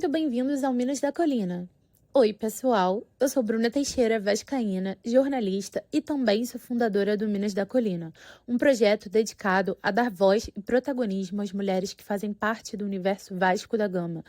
muito bem-vindos ao Minas da Colina. Oi, pessoal, eu sou Bruna Teixeira, vascaína, jornalista e também sou fundadora do Minas da Colina, um projeto dedicado a dar voz e protagonismo às mulheres que fazem parte do universo Vasco da Gama.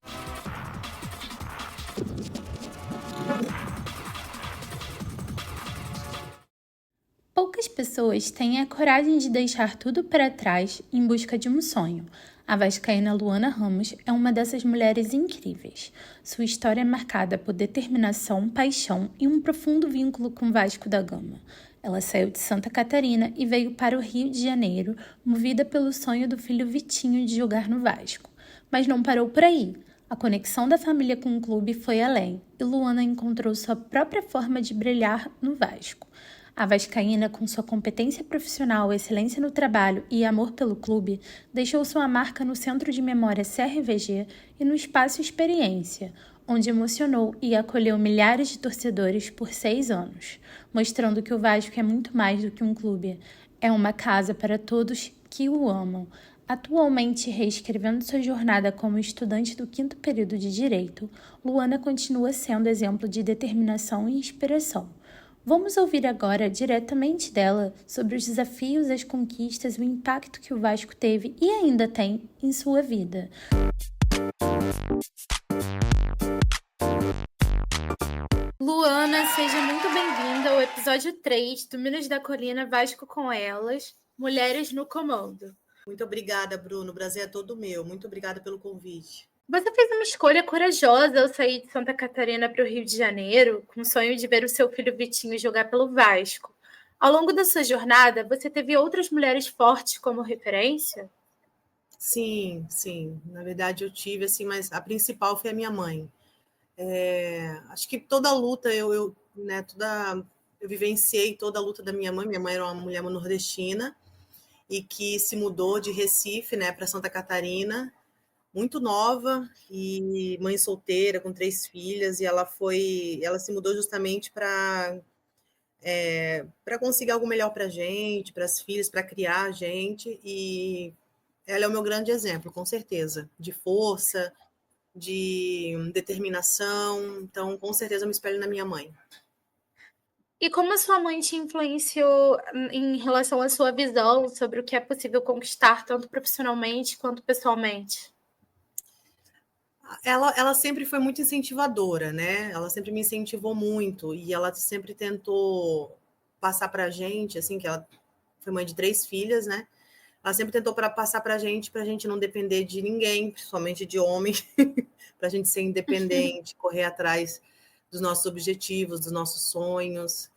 Poucas pessoas têm a coragem de deixar tudo para trás em busca de um sonho. A vascaína Luana Ramos é uma dessas mulheres incríveis. Sua história é marcada por determinação, paixão e um profundo vínculo com Vasco da Gama. Ela saiu de Santa Catarina e veio para o Rio de Janeiro, movida pelo sonho do filho Vitinho de jogar no Vasco. Mas não parou por aí. A conexão da família com o clube foi além, e Luana encontrou sua própria forma de brilhar no Vasco. A vascaína, com sua competência profissional, excelência no trabalho e amor pelo clube, deixou sua marca no Centro de Memória CRVG e no Espaço Experiência, onde emocionou e acolheu milhares de torcedores por 6 anos, mostrando que o Vasco é muito mais do que um clube. É uma casa para todos que o amam. Atualmente, reescrevendo sua jornada como estudante do 5º período de Direito, Luana continua sendo exemplo de determinação e inspiração. Vamos ouvir agora diretamente dela sobre os desafios, as conquistas e o impacto que o Vasco teve e ainda tem em sua vida. Luana, seja muito bem-vinda ao episódio 3 do Minas da Colina Vasco com Elas, Mulheres no Comando. Muito obrigada, Bruno. O prazer é todo meu. Muito obrigada pelo convite. Você fez uma escolha corajosa ao sair de Santa Catarina para o Rio de Janeiro, com o sonho de ver o seu filho Vitinho jogar pelo Vasco. Ao longo da sua jornada, você teve outras mulheres fortes como referência? Sim. Na verdade, eu tive, assim, mas a principal foi a minha mãe. Acho que toda a luta, eu vivenciei toda a luta da minha mãe. Minha mãe era uma mulher nordestina e que se mudou de Recife, né, para Santa Catarina, muito nova e mãe solteira com 3 filhas, e ela se mudou justamente para conseguir algo melhor para a gente, para as filhas, para criar a gente, e ela é o meu grande exemplo, com certeza, de força, de determinação. Então, com certeza, eu me espelho na minha mãe. E como a sua mãe te influenciou em relação à sua visão sobre o que é possível conquistar, tanto profissionalmente quanto pessoalmente? Ela sempre foi muito incentivadora, né? Ela sempre me incentivou muito, e ela sempre tentou passar para a gente, assim, que ela foi mãe de 3 filhas, né? Ela sempre tentou passar para a gente não depender de ninguém, principalmente de homem, para a gente ser independente, correr atrás dos nossos objetivos, dos nossos sonhos.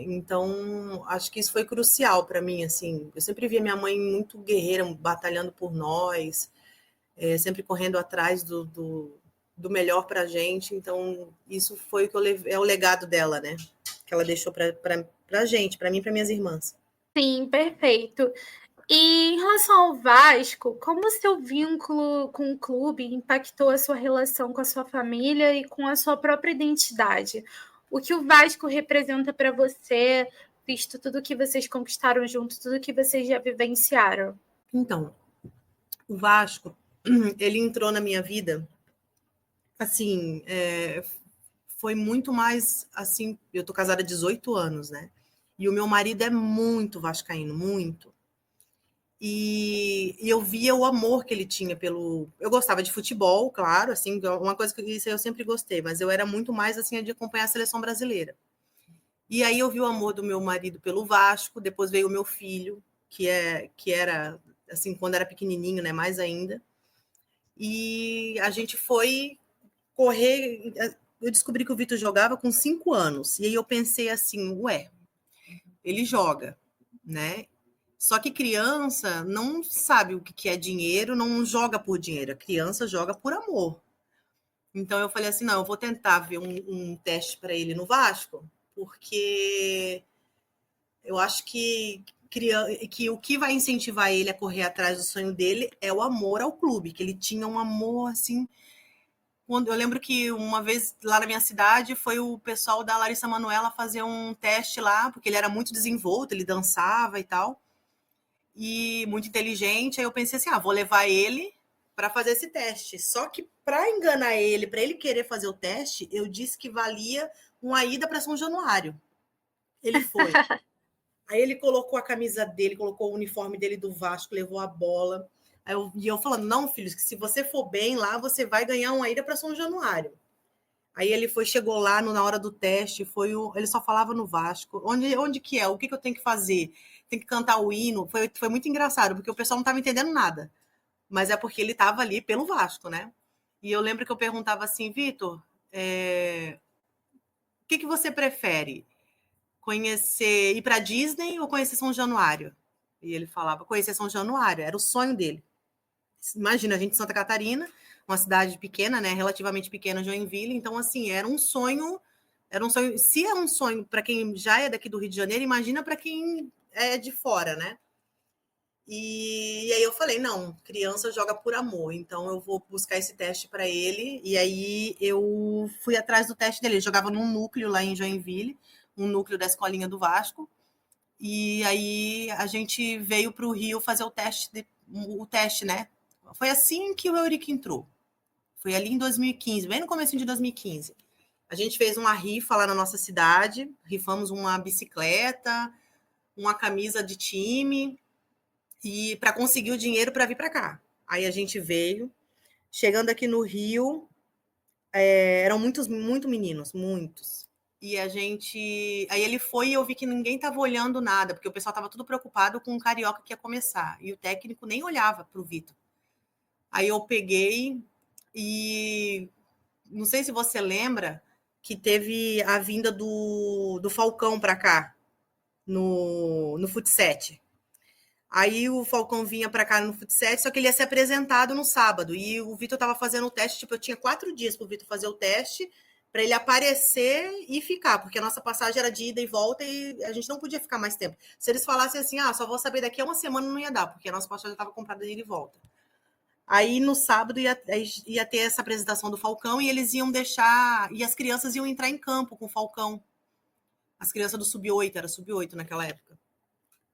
Então, acho que isso foi crucial para mim, assim. Eu sempre via minha mãe muito guerreira, batalhando por nós, sempre correndo atrás do melhor para a gente. Então, isso foi o que é o legado dela, né? Que ela deixou para a gente, para mim e para minhas irmãs. Sim, perfeito. E em relação ao Vasco, como o seu vínculo com o clube impactou a sua relação com a sua família e com a sua própria identidade? O que o Vasco representa para você, visto tudo que vocês conquistaram juntos, tudo que vocês já vivenciaram? Então, o Vasco, ele entrou na minha vida, assim, foi muito mais, assim, eu tô casada há 18 anos, né? E o meu marido é muito vascaíno, muito. E eu via o amor que ele tinha pelo... Eu gostava de futebol, claro, assim, uma coisa que eu sempre gostei, mas eu era muito mais, assim, de acompanhar a seleção brasileira. E aí eu vi o amor do meu marido pelo Vasco, depois veio o meu filho, que era, assim, quando era pequenininho, né, mais ainda. E a gente foi correr... Eu descobri que o Vitor jogava com 5 anos, e aí eu pensei assim, ele joga, né? Só que criança não sabe o que é dinheiro, não joga por dinheiro. A criança joga por amor. Então eu falei assim, não, eu vou tentar ver um teste para ele no Vasco, porque eu acho que o que vai incentivar ele a correr atrás do sonho dele é o amor ao clube, que ele tinha um amor assim. Eu lembro que uma vez lá na minha cidade foi o pessoal da Larissa Manoela fazer um teste lá, porque ele era muito desenvolto, ele dançava e tal, e muito inteligente. Aí eu pensei assim, vou levar ele para fazer esse teste. Só que para enganar ele, para ele querer fazer o teste, eu disse que valia uma ida para São Januário. Ele foi. Aí ele colocou a camisa dele, colocou o uniforme dele do Vasco, levou a bola. E eu falando, não, filho, que se você for bem lá, você vai ganhar uma ida para São Januário. Aí ele chegou lá na hora do teste, ele só falava no Vasco. Onde que é? O que eu tenho que fazer? Tem que cantar o hino. Foi muito engraçado, porque o pessoal não estava entendendo nada. Mas é porque ele estava ali pelo Vasco, né? E eu lembro que eu perguntava assim, Vitor, o que você prefere? Ir para Disney ou conhecer São Januário? E ele falava, conhecer São Januário, era o sonho dele. Imagina, a gente de Santa Catarina, uma cidade pequena, né, relativamente pequena, Joinville, então, assim, era um sonho, se é um sonho para quem já é daqui do Rio de Janeiro, imagina para quem é de fora, né? E aí eu falei, não, criança joga por amor, então eu vou buscar esse teste para ele, e aí eu fui atrás do teste dele, ele jogava num núcleo lá em Joinville, um núcleo da escolinha do Vasco, e aí a gente veio para o Rio fazer o teste, né? Foi assim que o Eurico entrou. Foi ali em 2015, bem no começo de 2015. A gente fez uma rifa lá na nossa cidade, rifamos uma bicicleta, uma camisa de time, e para conseguir o dinheiro para vir para cá. Aí a gente veio, chegando aqui no Rio, eram muito meninos, muitos. E aí ele foi e eu vi que ninguém estava olhando nada, porque o pessoal estava tudo preocupado com o Carioca que ia começar. E o técnico nem olhava para o Vitor. Aí eu peguei e não sei se você lembra que teve a vinda do Falcão para cá, no Fut7. Aí o Falcão vinha para cá no Fut7, só que ele ia ser apresentado no sábado. E o Vitor estava fazendo o teste, tipo, eu tinha 4 dias para o Vitor fazer o teste, para ele aparecer e ficar, porque a nossa passagem era de ida e volta e a gente não podia ficar mais tempo. Se eles falassem assim, só vou saber daqui a uma semana, não ia dar, porque a nossa passagem estava comprada de ida e volta. Aí no sábado ia ter essa apresentação do Falcão e eles iam deixar. E as crianças iam entrar em campo com o Falcão. As crianças do Sub-8, era Sub-8 naquela época.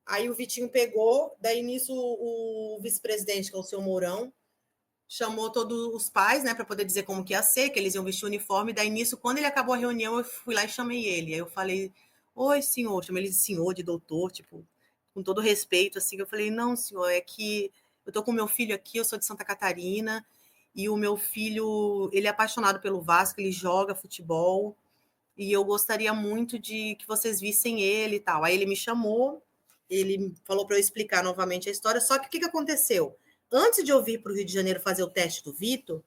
Aí o Vitinho pegou, daí nisso o vice-presidente, que é o seu Mourão, chamou todos os pais, né, para poder dizer como que ia ser, que eles iam vestir o uniforme. Daí nisso, quando ele acabou a reunião, eu fui lá e chamei ele. Aí eu falei, oi, senhor, chamei ele de senhor, de doutor, tipo, com todo respeito, assim. Eu falei, não, senhor, é que eu tô com meu filho aqui, eu sou de Santa Catarina, e o meu filho, ele é apaixonado pelo Vasco, ele joga futebol, e eu gostaria muito de que vocês vissem ele e tal. Aí ele me chamou, ele falou para eu explicar novamente a história, só que o que aconteceu? Antes de eu vir para o Rio de Janeiro fazer o teste do Vitor,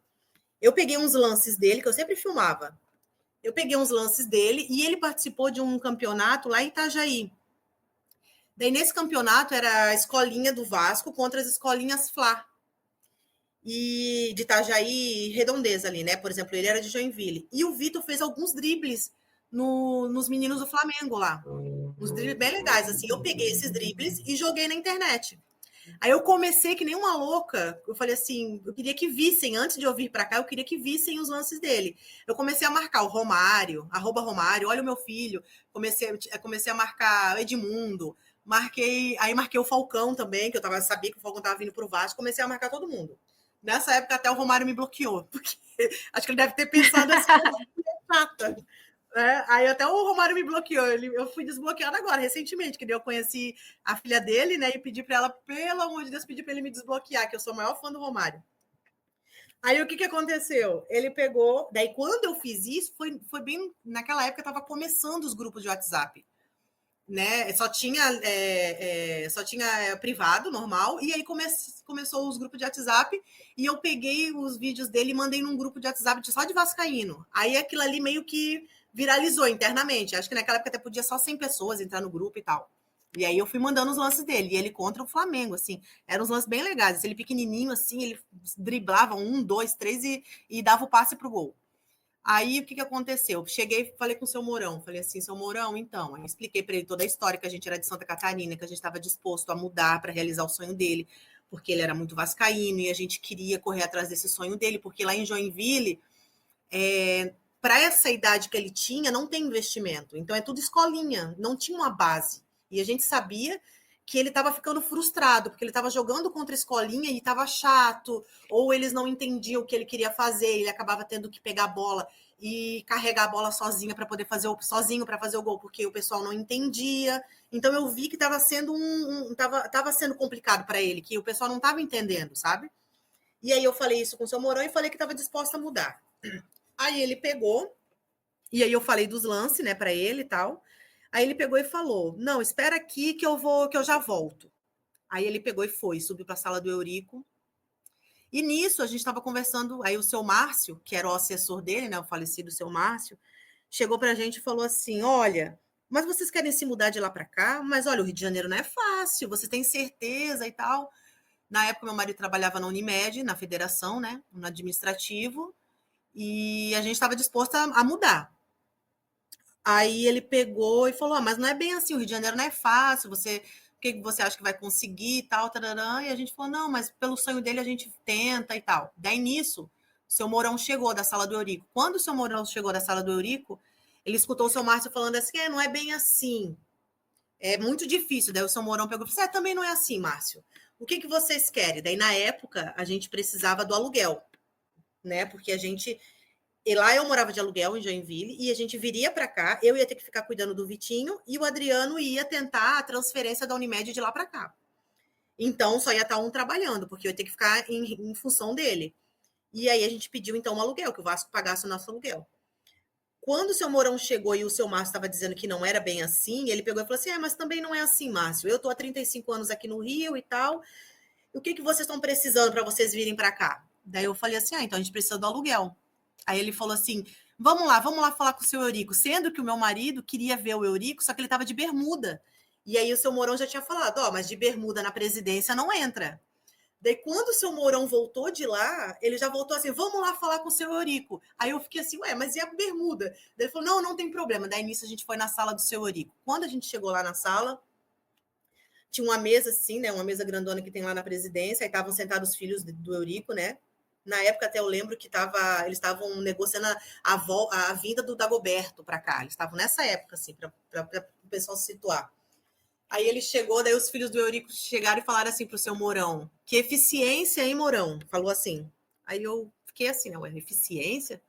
eu peguei uns lances dele, que eu sempre filmava. Eu peguei uns lances dele e ele participou de um campeonato lá em Itajaí. Daí, nesse campeonato, era a escolinha do Vasco contra as escolinhas Fla. E de Itajaí e Redondeza ali, né? Por exemplo, ele era de Joinville. E o Vitor fez alguns dribles nos meninos do Flamengo lá. Uns dribles bem legais, assim. Eu peguei esses dribles e joguei na internet. Aí eu comecei que nem uma louca. Eu falei assim, eu queria que vissem, antes de eu vir para cá, eu queria que vissem os lances dele. Eu comecei a marcar o Romário, @Romário, olha o meu filho. Comecei a marcar o Edmundo. Marquei o Falcão também, que eu sabia que o Falcão estava vindo para o Vasco. Comecei a marcar todo mundo. Nessa época até o Romário me bloqueou, porque acho que ele deve ter pensado assim, chata. Aí até o Romário me bloqueou. Eu fui desbloqueada agora, recentemente, que eu conheci a filha dele, né? E pedi para ela, pelo amor de Deus, pedir para ele me desbloquear, que eu sou o maior fã do Romário. Aí o que aconteceu? Ele pegou. Daí, quando eu fiz isso, foi bem. Naquela época, estava começando os grupos de WhatsApp. Né? Só tinha privado, normal, e aí começou os grupos de WhatsApp, e eu peguei os vídeos dele e mandei num grupo de WhatsApp só de vascaíno. Aí aquilo ali meio que viralizou internamente. Acho que naquela época até podia só 100 pessoas entrar no grupo e tal. E aí eu fui mandando os lances dele, e ele contra o Flamengo, assim. Eram uns lances bem legais. Ele pequenininho, assim, ele driblava 1, 2, 3 e dava o passe pro gol. Aí, o que aconteceu? Cheguei, falei com o seu Mourão, falei assim, seu Mourão, então, aí expliquei para ele toda a história, que a gente era de Santa Catarina, que a gente estava disposto a mudar para realizar o sonho dele, porque ele era muito vascaíno e a gente queria correr atrás desse sonho dele, porque lá em Joinville, para essa idade que ele tinha, não tem investimento, então é tudo escolinha, não tinha uma base. E a gente sabia que ele estava ficando frustrado, porque ele estava jogando contra a escolinha e estava chato, ou eles não entendiam o que ele queria fazer, ele acabava tendo que pegar a bola e carregar a bola sozinho para poder fazer o gol, porque o pessoal não entendia. Então eu vi que estava sendo tava sendo complicado para ele, que o pessoal não estava entendendo, sabe? E aí eu falei isso com o seu Mourão e falei que estava disposta a mudar. Aí ele pegou, e aí eu falei dos lances, né, para ele e tal. Aí ele pegou e falou: "Não, espera aqui que eu já volto". Aí ele pegou e foi, subiu para a sala do Eurico. E nisso a gente estava conversando, aí o seu Márcio, que era o assessor dele, né, o falecido seu Márcio, chegou para a gente e falou assim: "Olha, mas vocês querem se mudar de lá para cá? Mas olha, o Rio de Janeiro não é fácil, você tem certeza e tal". Na época, meu marido trabalhava na Unimed, na federação, né, no administrativo, e a gente estava disposta a mudar. Aí ele pegou e falou: mas não é bem assim, o Rio de Janeiro não é fácil, o que você acha que vai conseguir e tal, tararã. E a gente falou: não, mas pelo sonho dele a gente tenta e tal. Daí nisso, o seu Mourão chegou da sala do Eurico. Quando o seu Mourão chegou da sala do Eurico, ele escutou o seu Márcio falando assim: não é bem assim, é muito difícil. Daí o seu Mourão pegou e falou: também não é assim, Márcio. O que vocês querem? Daí na época a gente precisava do aluguel, né? Porque e lá eu morava de aluguel em Joinville e a gente viria para cá, eu ia ter que ficar cuidando do Vitinho e o Adriano ia tentar a transferência da Unimed de lá para cá. Então só ia estar um trabalhando, porque eu ia ter que ficar em função dele. E aí a gente pediu então um aluguel, que o Vasco pagasse o nosso aluguel. Quando o seu Mourão chegou e o seu Márcio estava dizendo que não era bem assim, ele pegou e falou assim: mas também não é assim, Márcio. Eu estou há 35 anos aqui no Rio e tal. O que vocês estão precisando para vocês virem para cá? Daí eu falei assim: então a gente precisa do aluguel. Aí ele falou assim: vamos lá falar com o seu Eurico. Sendo que o meu marido queria ver o Eurico, só que ele estava de bermuda. E aí o seu Mourão já tinha falado: mas de bermuda na presidência não entra. Daí, quando o seu Mourão voltou de lá, ele já voltou assim: vamos lá falar com o seu Eurico. Aí eu fiquei assim: mas e a bermuda? Daí ele falou: não tem problema. Daí nisso a gente foi na sala do seu Eurico. Quando a gente chegou lá na sala, tinha uma mesa assim, né? Uma mesa grandona que tem lá na presidência. Aí estavam sentados os filhos do Eurico, né? Na época, até eu lembro que eles estavam negociando a vinda do Dagoberto para cá. Eles estavam nessa época, assim, para o pessoal se situar. Aí ele chegou, daí os filhos do Eurico chegaram e falaram assim para o seu Mourão: que eficiência, hein, Mourão? Falou assim. Aí eu fiquei assim, né? Eficiência?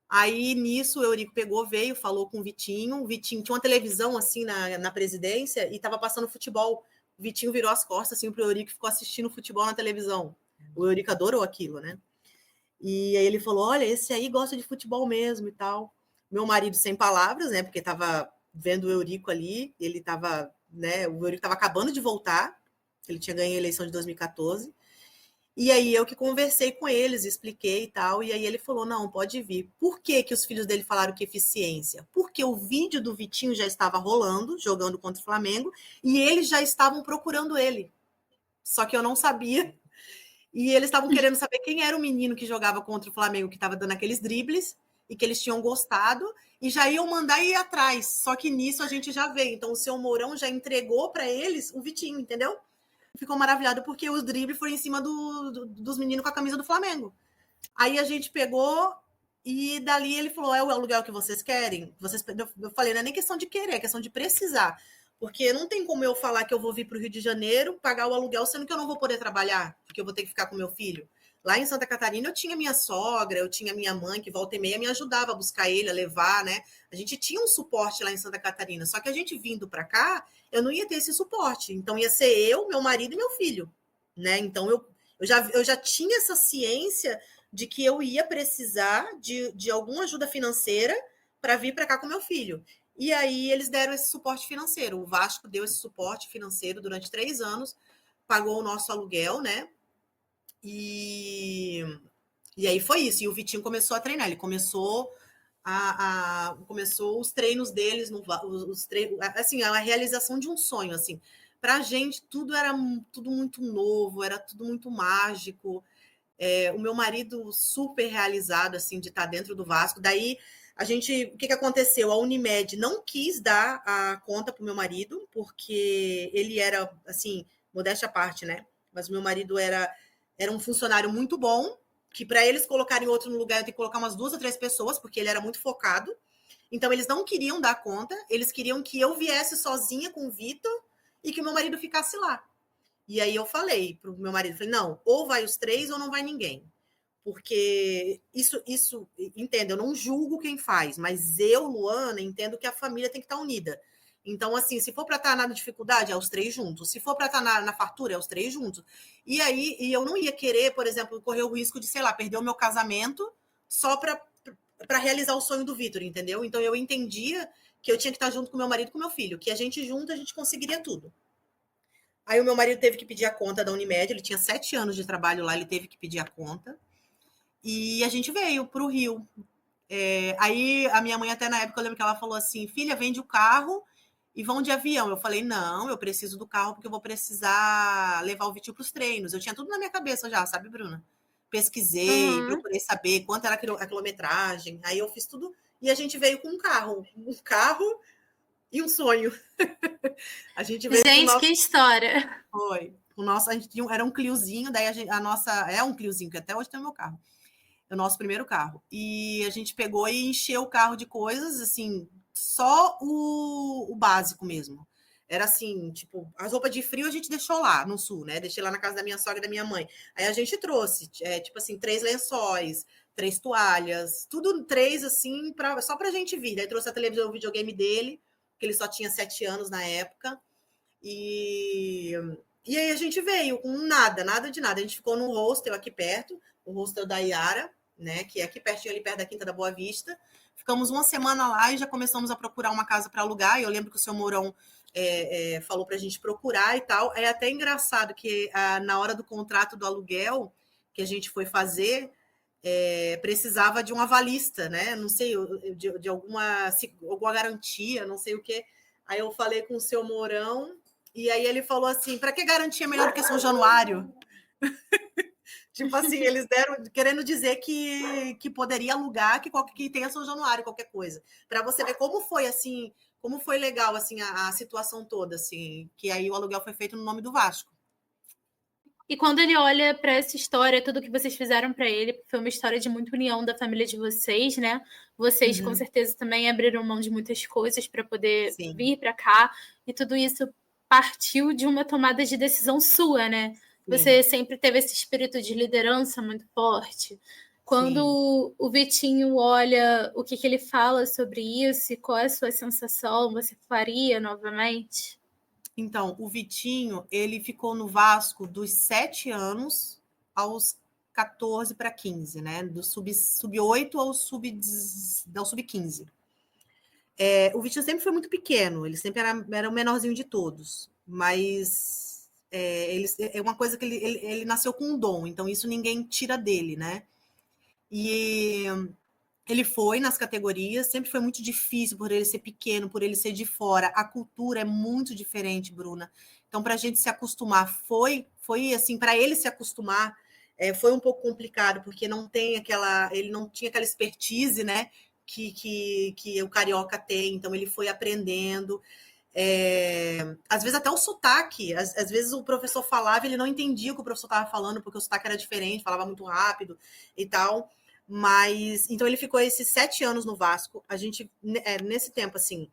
Aí nisso o Eurico pegou, veio, falou com o Vitinho. O Vitinho tinha uma televisão assim na presidência e estava passando futebol. O Vitinho virou as costas assim para o Eurico e ficou assistindo futebol na televisão. O Eurico adorou aquilo, né? E aí ele falou: olha, esse aí gosta de futebol mesmo e tal. Meu marido sem palavras, né? Porque estava vendo o Eurico ali, ele estava, né? O Eurico estava acabando de voltar, ele tinha ganho a eleição de 2014. E aí eu que conversei com eles, expliquei e tal, e aí ele falou: não, pode vir. Por que os filhos dele falaram que eficiência? Porque o vídeo do Vitinho já estava rolando, jogando contra o Flamengo, e eles já estavam procurando ele. Só que eu não sabia. E eles estavam querendo saber quem era o menino que jogava contra o Flamengo, que estava dando aqueles dribles, e que eles tinham gostado, e já iam mandar ir atrás. Só que nisso a gente já veio. Então o seu Mourão já entregou para eles o Vitinho, entendeu? Ficou maravilhado porque os dribles foram em cima dos meninos com a camisa do Flamengo. Aí a gente pegou e dali ele falou: é o aluguel que vocês querem? Eu falei: não é nem questão de querer, é questão de precisar. Porque não tem como eu falar que eu vou vir para o Rio de Janeiro, pagar o aluguel, sendo que eu não vou poder trabalhar, porque eu vou ter que ficar com meu filho. Lá em Santa Catarina eu tinha minha sogra, eu tinha minha mãe, que volta e meia me ajudava a buscar ele, a levar, né? A gente tinha um suporte lá em Santa Catarina, só que a gente vindo para cá, eu não ia ter esse suporte. Então ia ser eu, meu marido e meu filho, né? Então eu já tinha essa ciência de que eu ia precisar de alguma ajuda financeira para vir para cá com meu filho. E aí eles deram esse suporte financeiro. O Vasco deu esse suporte financeiro durante 3 anos, pagou o nosso aluguel, né? E aí foi isso. E o Vitinho começou a treinar. Ele começou começou os treinos deles, assim, a realização de um sonho, assim. Para a gente, tudo era tudo muito novo, era tudo muito mágico. O meu marido super realizado, assim, de estar dentro do Vasco. Daí, o que aconteceu? A Unimed não quis dar a conta para o meu marido, porque ele era, assim, modéstia à parte, né? Mas o meu marido era um funcionário muito bom, que para eles colocarem outro no lugar, eu tenho que colocar umas 2 ou 3 pessoas, porque ele era muito focado. Então, eles não queriam dar conta, eles queriam que eu viesse sozinha com o Vitor e que o meu marido ficasse lá. E aí eu falei pro meu marido, falei, não, ou vai os 3 ou não vai ninguém. Porque isso, entendo, eu não julgo quem faz, mas eu, Luana, entendo que a família tem que estar unida. Então, assim, se for para estar na dificuldade, é os 3 juntos. Se for para estar na fartura, é os 3 juntos. E aí, eu não ia querer, por exemplo, correr o risco de, sei lá, perder o meu casamento só para realizar o sonho do Vitor, entendeu? Então, eu entendia que eu tinha que estar junto com meu marido e com meu filho, que a gente junto, a gente conseguiria tudo. Aí o meu marido teve que pedir a conta da Unimed, ele tinha 7 anos de trabalho lá, ele teve que pedir a conta. E a gente veio para o Rio. Aí a minha mãe, até na época, eu lembro que ela falou assim: filha, vende o carro e vão de avião. Eu falei: não, eu preciso do carro porque eu vou precisar levar o Vitinho para os treinos. Eu tinha tudo na minha cabeça já, sabe, Bruna? Pesquisei, Uhum. procurei saber quanto era a quilometragem. Aí eu fiz tudo e a gente veio com um carro e um sonho. A gente veio com o Gente, que nosso. história! Foi. O nosso, a gente tinha, era um Cliozinho, daí a nossa. É um Cliozinho, que até hoje tem o meu carro. É o nosso primeiro carro. E a gente pegou e encheu o carro de coisas, assim, só o básico mesmo. Era assim, tipo, as roupas de frio a gente deixou lá no sul, né? Deixei lá na casa da minha sogra e da minha mãe. Aí a gente trouxe, tipo assim, 3 lençóis, 3 toalhas, tudo 3, assim, só pra gente vir. Daí trouxe a televisão, o videogame dele, que ele só tinha 7 anos na época. E, e aí a gente veio com nada, nada de nada. A gente ficou no hostel aqui perto, o hostel da Iara, né? Que é aqui pertinho, ali perto da Quinta da Boa Vista. Ficamos uma semana lá e já começamos a procurar uma casa para alugar. E eu lembro que o seu Mourão falou para a gente procurar e tal. É até engraçado que na hora do contrato do aluguel que a gente foi fazer, precisava de um avalista, né? Não sei, de alguma garantia, não sei o quê. Aí eu falei com o seu Mourão, e aí ele falou assim: para que garantia melhor do que São Januário? Tipo assim, eles deram querendo dizer que poderia alugar que tenha São Januário, qualquer coisa. Para você ver como foi assim, como foi legal assim a situação toda, assim, que aí o aluguel foi feito no nome do Vasco. E quando ele olha para essa história, tudo que vocês fizeram para ele, foi uma história de muita união da família de vocês, né? Vocês com Uhum. certeza também abriram mão de muitas coisas para poder Sim, vir para cá, e tudo isso partiu de uma tomada de decisão sua, né? sim, Você sempre teve esse espírito de liderança muito forte. sim. Quando o Vitinho olha o que ele fala sobre isso e qual é a sua sensação, você faria novamente? Então, o Vitinho, ele ficou no Vasco dos 7 anos aos 14 para 15, né? Do sub-8 ao sub-15. O Vitinho sempre foi muito pequeno, ele sempre era o menorzinho de todos, mas é uma coisa que ele nasceu com um dom, então isso ninguém tira dele, né? E ele foi nas categorias, sempre foi muito difícil por ele ser pequeno, por ele ser de fora. A cultura é muito diferente, Bruna. Então, para a gente se acostumar, foi assim, para ele se acostumar, foi um pouco complicado, porque ele não tinha aquela expertise, né, que o carioca tem. Então, ele foi aprendendo. Às vezes até o sotaque, às vezes o professor falava, ele não entendia o que o professor estava falando, porque o sotaque era diferente, falava muito rápido e tal. Mas então ele ficou esses 7 anos no Vasco. A gente, nesse tempo, assim,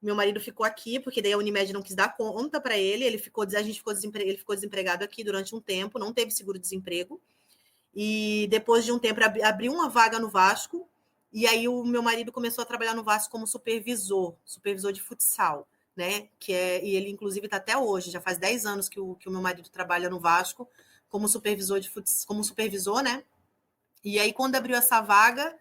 meu marido ficou aqui, porque daí a Unimed não quis dar conta para ele. A gente ele ficou desempregado aqui durante um tempo, não teve seguro-desemprego. E depois de um tempo abriu uma vaga no Vasco. E aí o meu marido começou a trabalhar no Vasco como supervisor de futsal, né? E ele, inclusive, está até hoje, já faz 10 anos que o meu marido trabalha no Vasco como supervisor como supervisor, né? E aí, quando abriu essa vaga,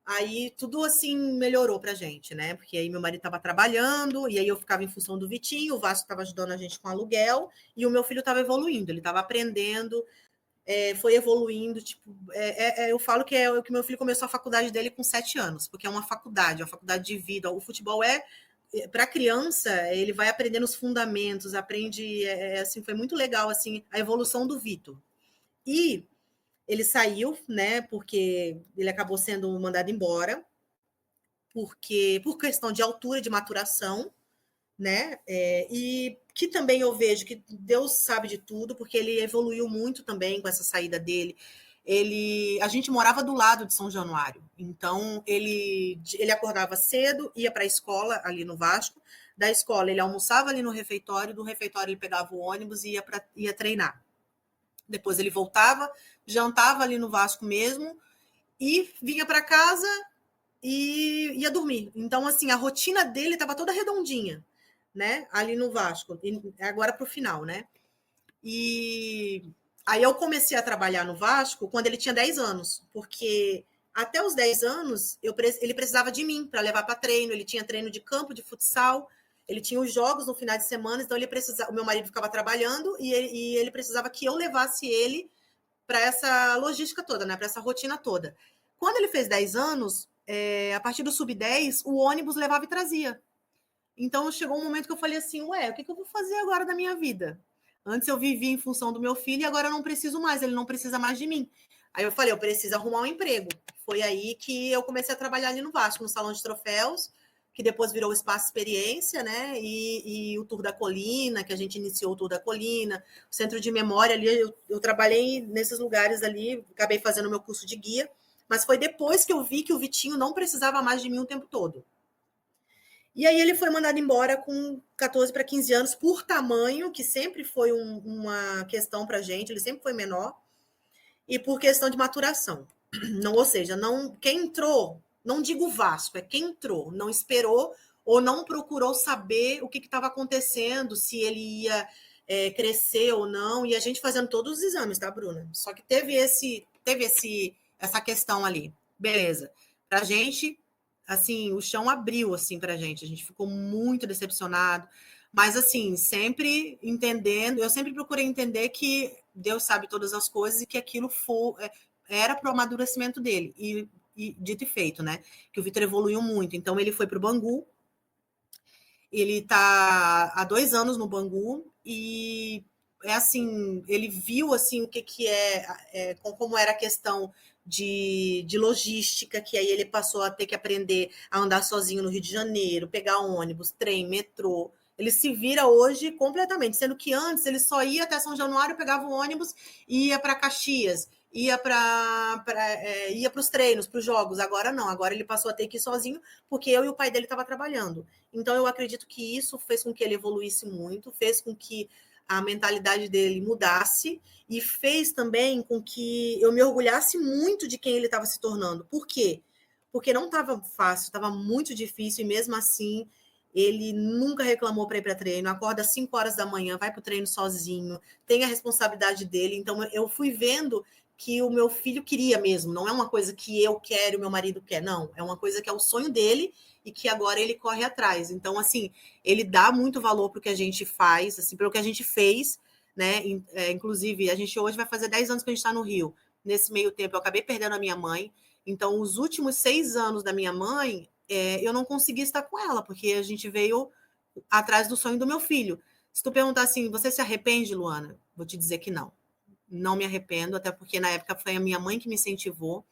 aí tudo assim melhorou pra gente, né? Porque aí meu marido estava trabalhando, e aí eu ficava em função do Vitinho, o Vasco estava ajudando a gente com aluguel, e o meu filho estava evoluindo, ele estava aprendendo, foi evoluindo. Tipo, eu falo que é o que meu filho começou a faculdade dele com 7 anos, porque é uma faculdade de vida. O futebol para criança, ele vai aprendendo os fundamentos, aprende, assim, foi muito legal assim a evolução do Vitor. E ele saiu, né, porque ele acabou sendo mandado embora, porque por questão de altura, de maturação, né, e que também eu vejo que Deus sabe de tudo, porque ele evoluiu muito também com essa saída dele. A gente morava do lado de São Januário, então ele acordava cedo, ia para a escola ali no Vasco, da escola ele almoçava ali no refeitório, do refeitório ele pegava o ônibus e ia treinar. Depois ele voltava, jantava ali no Vasco mesmo e vinha para casa e ia dormir. Então, assim, a rotina dele estava toda redondinha, né? Ali no Vasco, agora para o final, né? E aí eu comecei a trabalhar no Vasco quando ele tinha 10 anos, porque até os 10 anos ele precisava de mim para levar para treino, ele tinha treino de campo, de futsal, ele tinha os jogos no final de semana, então o meu marido ficava trabalhando e ele precisava que eu levasse ele para essa logística toda, né? Para essa rotina toda. Quando ele fez 10 anos, a partir do sub-10, o ônibus levava e trazia. Então chegou um momento que eu falei assim, ué, o que eu vou fazer agora da minha vida? Antes eu vivia em função do meu filho e agora eu não preciso mais, ele não precisa mais de mim. Aí eu falei, eu preciso arrumar um emprego. Foi aí que eu comecei a trabalhar ali no Vasco, no Salão de Troféus, que depois virou o Espaço Experiência, né? E o Tour da Colina, que a gente iniciou o Tour da Colina, o Centro de Memória ali, eu trabalhei nesses lugares ali, acabei fazendo meu curso de guia, mas foi depois que eu vi que o Vitinho não precisava mais de mim o tempo todo. E aí ele foi mandado embora com 14 para 15 anos por tamanho, que sempre foi uma questão para a gente, ele sempre foi menor, e por questão de maturação. Não, ou seja, não, quem entrou, não digo Vasco, é quem entrou, não esperou ou não procurou saber o que estava acontecendo, se ele ia crescer ou não, e a gente fazendo todos os exames, tá, Bruna? Só que teve essa questão ali. Beleza. Pra gente, assim, o chão abriu, assim, pra gente. A gente ficou muito decepcionado. Mas, assim, sempre entendendo, eu sempre procurei entender que Deus sabe todas as coisas e que aquilo era para o amadurecimento dele. E dito e feito, né? Que o Vitor evoluiu muito. Então, ele foi para o Bangu. Ele está há 2 anos no Bangu e é assim, ele viu assim o que como era a questão de logística, que aí ele passou a ter que aprender a andar sozinho no Rio de Janeiro, pegar ônibus, trem, metrô. Ele se vira hoje completamente, sendo que antes ele só ia até São Januário, pegava o ônibus e ia para Caxias, ia para os treinos, para os jogos. Agora não, agora ele passou a ter que ir sozinho, porque eu e o pai dele estavam trabalhando. Então eu acredito que isso fez com que ele evoluísse muito, fez com que a mentalidade dele mudasse e fez também com que eu me orgulhasse muito de quem ele estava se tornando. Por quê? Porque não estava fácil, estava muito difícil e mesmo assim ele nunca reclamou para ir para treino, acorda às 5 horas da manhã, vai para o treino sozinho, tem a responsabilidade dele. Então eu fui vendo que o meu filho queria mesmo, não é uma coisa que eu quero e meu marido quer, não, é uma coisa que é o sonho dele e que agora ele corre atrás. Então, assim, ele dá muito valor para o que a gente faz, assim, para o que a gente fez, né? Inclusive, a gente hoje vai fazer 10 anos que a gente está no Rio. Nesse meio tempo, eu acabei perdendo a minha mãe. Então, os últimos 6 anos da minha mãe, eu não consegui estar com ela, porque a gente veio atrás do sonho do meu filho. Se tu perguntar assim, você se arrepende, Luana? Vou te dizer que não. Não me arrependo, até porque na época foi a minha mãe que me incentivou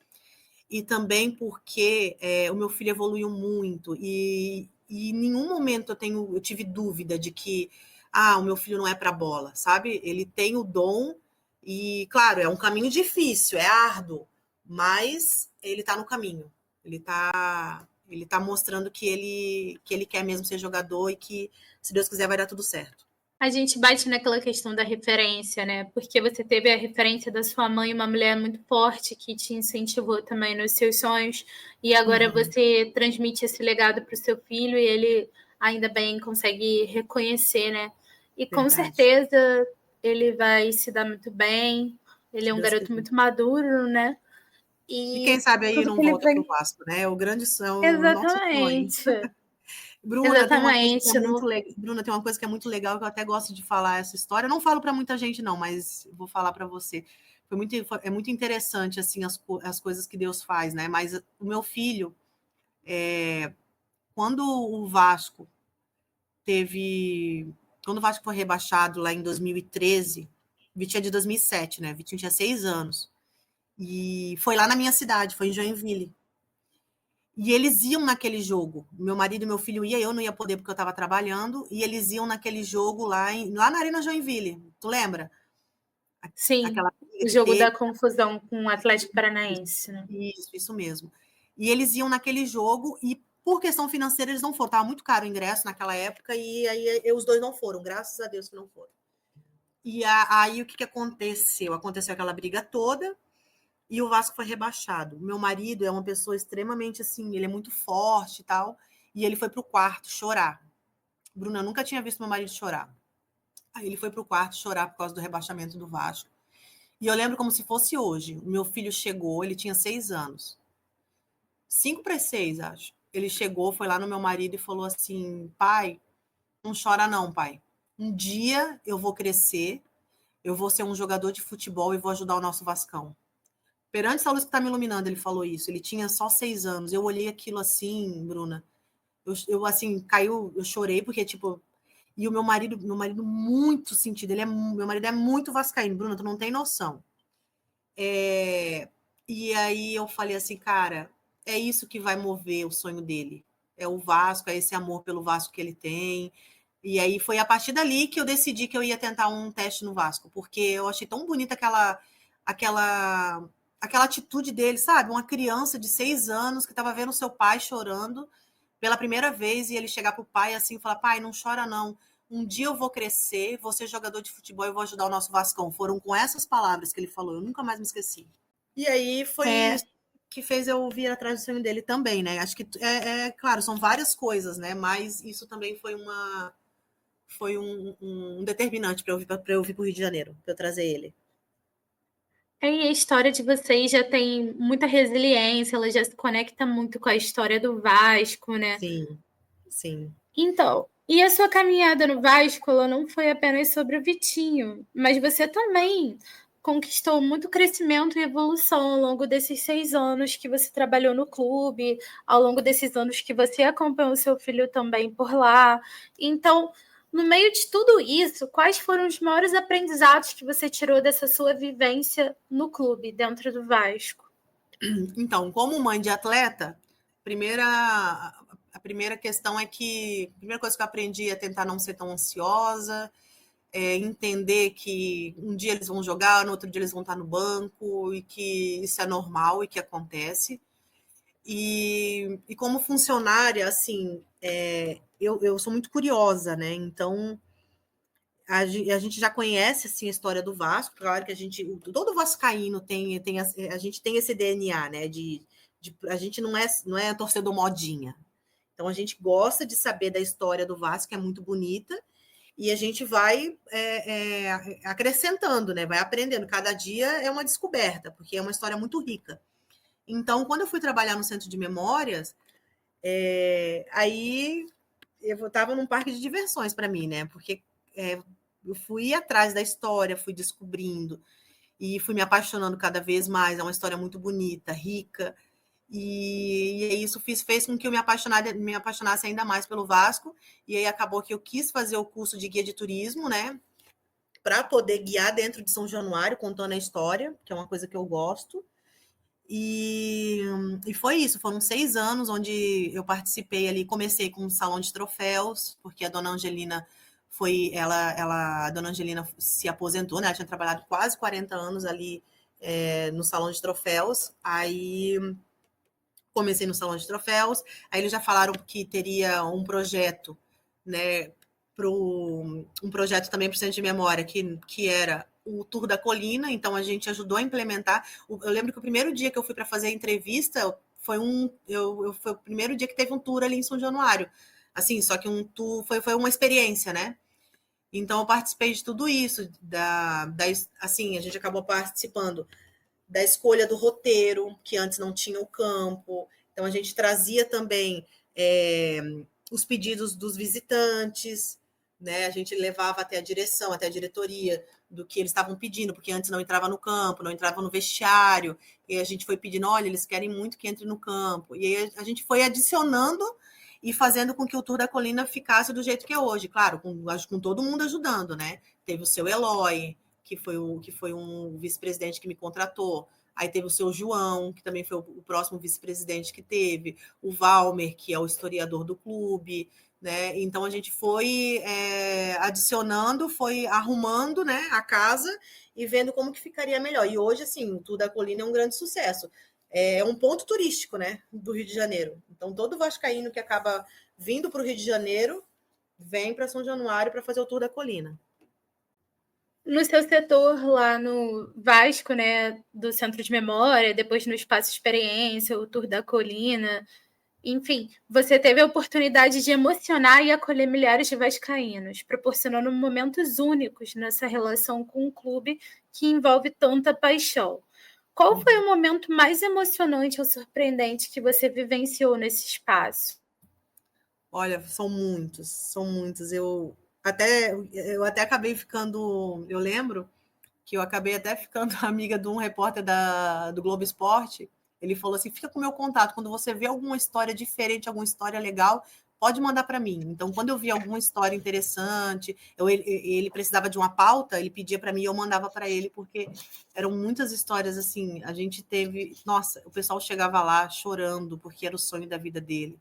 e também porque o meu filho evoluiu muito e em nenhum momento eu tive dúvida de que o meu filho não é para bola, sabe? Ele tem o dom e, claro, é um caminho difícil, é árduo, mas ele está no caminho. Ele tá mostrando que ele quer mesmo ser jogador e que, se Deus quiser, vai dar tudo certo. A gente bate naquela questão da referência, né? Porque você teve a referência da sua mãe, uma mulher muito forte que te incentivou também nos seus sonhos, e agora você transmite esse legado para o seu filho e ele ainda bem consegue reconhecer, né? E com certeza ele vai se dar muito bem. Ele é um garoto muito maduro, né? E quem sabe aí não volta para o Vasco, né? O grande sonho, o nosso sonho. Exatamente. Bruna, tem uma coisa que é muito legal. Bruna, tem uma coisa que é muito legal que eu até gosto de falar essa história. Eu não falo para muita gente, não, mas vou falar para você. É muito interessante assim as coisas que Deus faz, né? Mas o meu filho, quando o Vasco foi rebaixado lá em 2013, o Vitinho é de 2007, né? O Vitinho tinha 6 anos. E foi lá na minha cidade, foi em Joinville. E eles iam naquele jogo. Meu marido e meu filho iam, eu não ia poder porque eu estava trabalhando, e eles iam naquele jogo lá na Arena Joinville. Tu lembra? Sim, o jogo da confusão com o Atlético Paranaense. Né? Isso mesmo. E eles iam naquele jogo e Por questão financeira, eles não foram. Estava muito caro o ingresso naquela época e aí os dois não foram. Graças a Deus que não foram. E aí o que aconteceu? Aconteceu aquela briga toda e o Vasco foi rebaixado. Meu marido é uma pessoa extremamente assim, ele é muito forte e tal, e ele foi pro quarto chorar. Bruna, eu nunca tinha visto meu marido chorar. Aí ele foi pro quarto chorar por causa do rebaixamento do Vasco. E eu lembro como se fosse hoje. O meu filho chegou, ele tinha 6 anos. 5 para 6, acho. Ele chegou, foi lá no meu marido e falou assim: pai, não chora não, pai. Um dia eu vou crescer, eu vou ser um jogador de futebol e vou ajudar o nosso Vascão. Perante essa luz que está me iluminando, ele falou isso. Ele tinha só 6 anos. Eu olhei aquilo assim, Bruna. Eu assim, caiu, eu chorei, porque, tipo. E o meu marido muito sentido. Meu marido é muito vascaíno, Bruna, tu não tem noção. E aí eu falei assim, cara, é isso que vai mover o sonho dele. É o Vasco, é esse amor pelo Vasco que ele tem. E aí foi a partir dali que eu decidi que eu ia tentar um teste no Vasco, porque eu achei tão bonita aquela, aquela atitude dele, sabe? Uma criança de 6 anos que estava vendo seu pai chorando pela primeira vez e ele chegar pro pai assim e falar: pai, não chora não. Um dia eu vou crescer, vou ser jogador de futebol e vou ajudar o nosso Vascão. Foram com essas palavras que ele falou, eu nunca mais me esqueci. E aí foi É, isso que fez eu vir atrás do sonho dele também, né? Acho que claro, são várias coisas, né? Mas isso também foi um determinante para eu vir para o Rio de Janeiro, para eu trazer ele. e a história de vocês já tem muita resiliência, ela já se conecta muito com a história do Vasco, né? Sim, sim. Então, e a sua caminhada no Vasco, ela não foi apenas sobre o Vitinho, mas você também conquistou muito crescimento e evolução ao longo desses 6 anos que você trabalhou no clube, ao longo desses anos que você acompanhou seu filho também por lá. Então, no meio de tudo isso, quais foram os maiores aprendizados que você tirou dessa sua vivência no clube, dentro do Vasco? Então, como mãe de atleta, a primeira questão é que a primeira coisa que eu aprendi é tentar não ser tão ansiosa, entender que um dia eles vão jogar, no outro dia eles vão estar no banco e que isso é normal e que acontece. E como funcionária, assim, eu sou muito curiosa, né? Então, a gente já conhece assim a história do Vasco, claro que todo vascaíno a gente tem esse DNA, né? A gente não é torcedor modinha. Então a gente gosta de saber da história do Vasco, que é muito bonita, e a gente vai acrescentando, né? Vai aprendendo. Cada dia é uma descoberta, porque é uma história muito rica. Então, quando eu fui trabalhar no Centro de Memórias, aí eu estava num parque de diversões para mim, né? Porque eu fui atrás da história, fui descobrindo e fui me apaixonando cada vez mais. É uma história muito bonita, rica. E isso fez com que eu me apaixonasse ainda mais pelo Vasco. E aí acabou que eu quis fazer o curso de guia de turismo, né? Para poder guiar dentro de São Januário, contando a história, que é uma coisa que eu gosto. E foi isso, foram 6 anos onde eu participei ali, comecei com um salão de troféus, porque a dona Angelina a dona Angelina se aposentou, né? Ela tinha trabalhado quase 40 anos ali no salão de troféus. Aí comecei no salão de troféus, aí eles já falaram que teria um projeto, né? Um projeto também para o Centro de Memória, que era o Tour da Colina, então a gente ajudou a implementar. Eu lembro que o primeiro dia que eu fui para fazer a entrevista foi foi o primeiro dia que teve um tour ali em São Januário. Assim, só que um tour foi uma experiência, né? Então eu participei de tudo isso, assim, a gente acabou participando da escolha do roteiro, que antes não tinha o campo. Então a gente trazia também os pedidos dos visitantes, né? A gente levava até a direção, até a diretoria do que eles estavam pedindo, porque antes não entrava no campo, não entrava no vestiário, e a gente foi pedindo, olha, eles querem muito que entre no campo. E aí a gente foi adicionando e fazendo com que o Tour da Colina ficasse do jeito que é hoje, claro, com todo mundo ajudando, né? Teve o seu Eloy, que foi um vice-presidente que me contratou. Aí teve o seu João, que também foi o próximo vice-presidente que teve, o Valmer, que é o historiador do clube, né? Então a gente foi adicionando, foi arrumando, né, a casa e vendo como que ficaria melhor. E hoje, assim, o Tour da Colina é um grande sucesso. é um ponto turístico, né, do Rio de Janeiro. Então, todo vascaíno que acaba vindo para o Rio de Janeiro vem para São Januário para fazer o tour da colina. No seu setor lá no Vasco, né, do Centro de Memória, depois no Espaço Experiência, o Tour da Colina, enfim, você teve a oportunidade de emocionar e acolher milhares de vascaínos, proporcionando momentos únicos nessa relação com um clube que envolve tanta paixão. Qual foi o momento mais emocionante ou surpreendente que você vivenciou nesse espaço? Olha, são muitos, são muitos. Eu até acabei ficando, eu lembro que eu acabei até ficando amiga de um repórter do Globo Esporte. Ele falou assim: fica com o meu contato, quando você vê alguma história diferente, alguma história legal, pode mandar para mim. Então, quando eu vi alguma história interessante, ele precisava de uma pauta, ele pedia para mim e eu mandava para ele, porque eram muitas histórias assim. A gente teve, nossa, o pessoal chegava lá chorando, porque era o sonho da vida dele.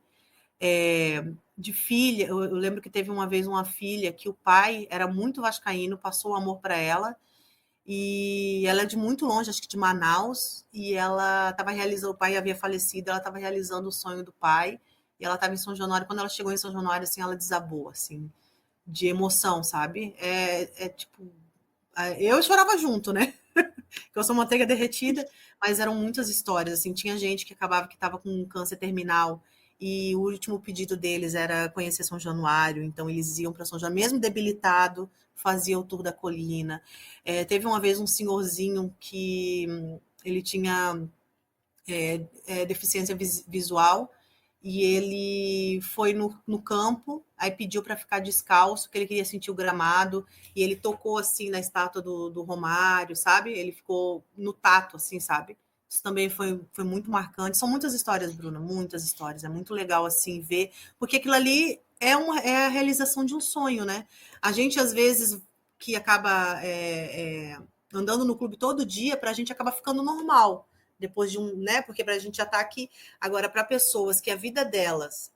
De filha, eu lembro que teve uma vez uma filha que o pai era muito vascaíno, passou o amor para ela, e ela é de muito longe, acho que de Manaus, e ela estava realizando, o pai havia falecido, ela estava realizando o sonho do pai, e ela estava em São Januário. Quando ela chegou em São Januário, assim, ela desabou, assim, de emoção, sabe? Tipo, eu chorava junto, né? Que eu sou manteiga derretida, mas eram muitas histórias, assim, tinha gente que acabava que estava com um câncer terminal, e o último pedido deles era conhecer São Januário, então eles iam para São Januário, mesmo debilitado, fazia o tour da colina. Teve uma vez um senhorzinho que ele tinha deficiência visual, e ele foi no campo, aí pediu para ficar descalço, que ele queria sentir o gramado, e ele tocou assim na estátua do Romário, sabe? Ele ficou no tato, assim, sabe? Isso também foi muito marcante. São muitas histórias, Bruna, muitas histórias. É muito legal assim ver, porque aquilo ali é a realização de um sonho, né? A gente, às vezes, que acaba andando no clube todo dia, para a gente acaba ficando normal depois de um, né? Porque a gente já está aqui. Agora, para pessoas que a vida delas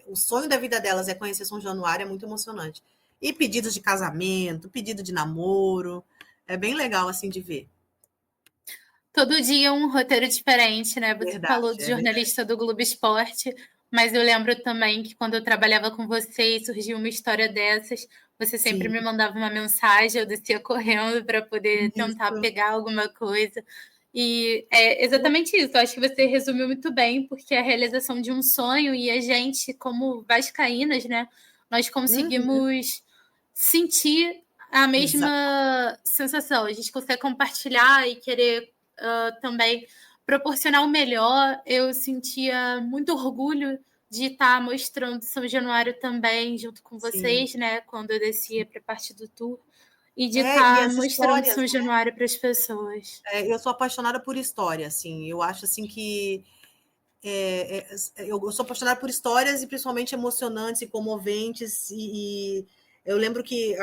o sonho da vida delas é conhecer São Januário, é muito emocionante. E pedidos de casamento, pedido de namoro, é bem legal assim de ver. Todo dia um roteiro diferente, né? Você falou Verdade, de é verdade. jornalista do Globo Esporte, mas eu lembro também que quando eu trabalhava com você e surgiu uma história dessas, você sempre Sim, me mandava uma mensagem, eu descia correndo para poder tentar isso. pegar alguma coisa. E é exatamente isso, eu acho que você resumiu muito bem, porque é a realização de um sonho e a gente, como vascaínas, né, nós Uhum, conseguimos sentir a mesma sensação, a gente consegue compartilhar e querer também proporcionar o melhor. Eu sentia muito orgulho de estar mostrando São Januário também junto com sim. vocês, né? Quando eu descia para a parte do tour. E de E estar as mostrando histórias, São Januário para as pessoas. eu sou apaixonada por história, assim. Eu acho assim que eu sou apaixonada por histórias e principalmente emocionantes e comoventes. E eu lembro que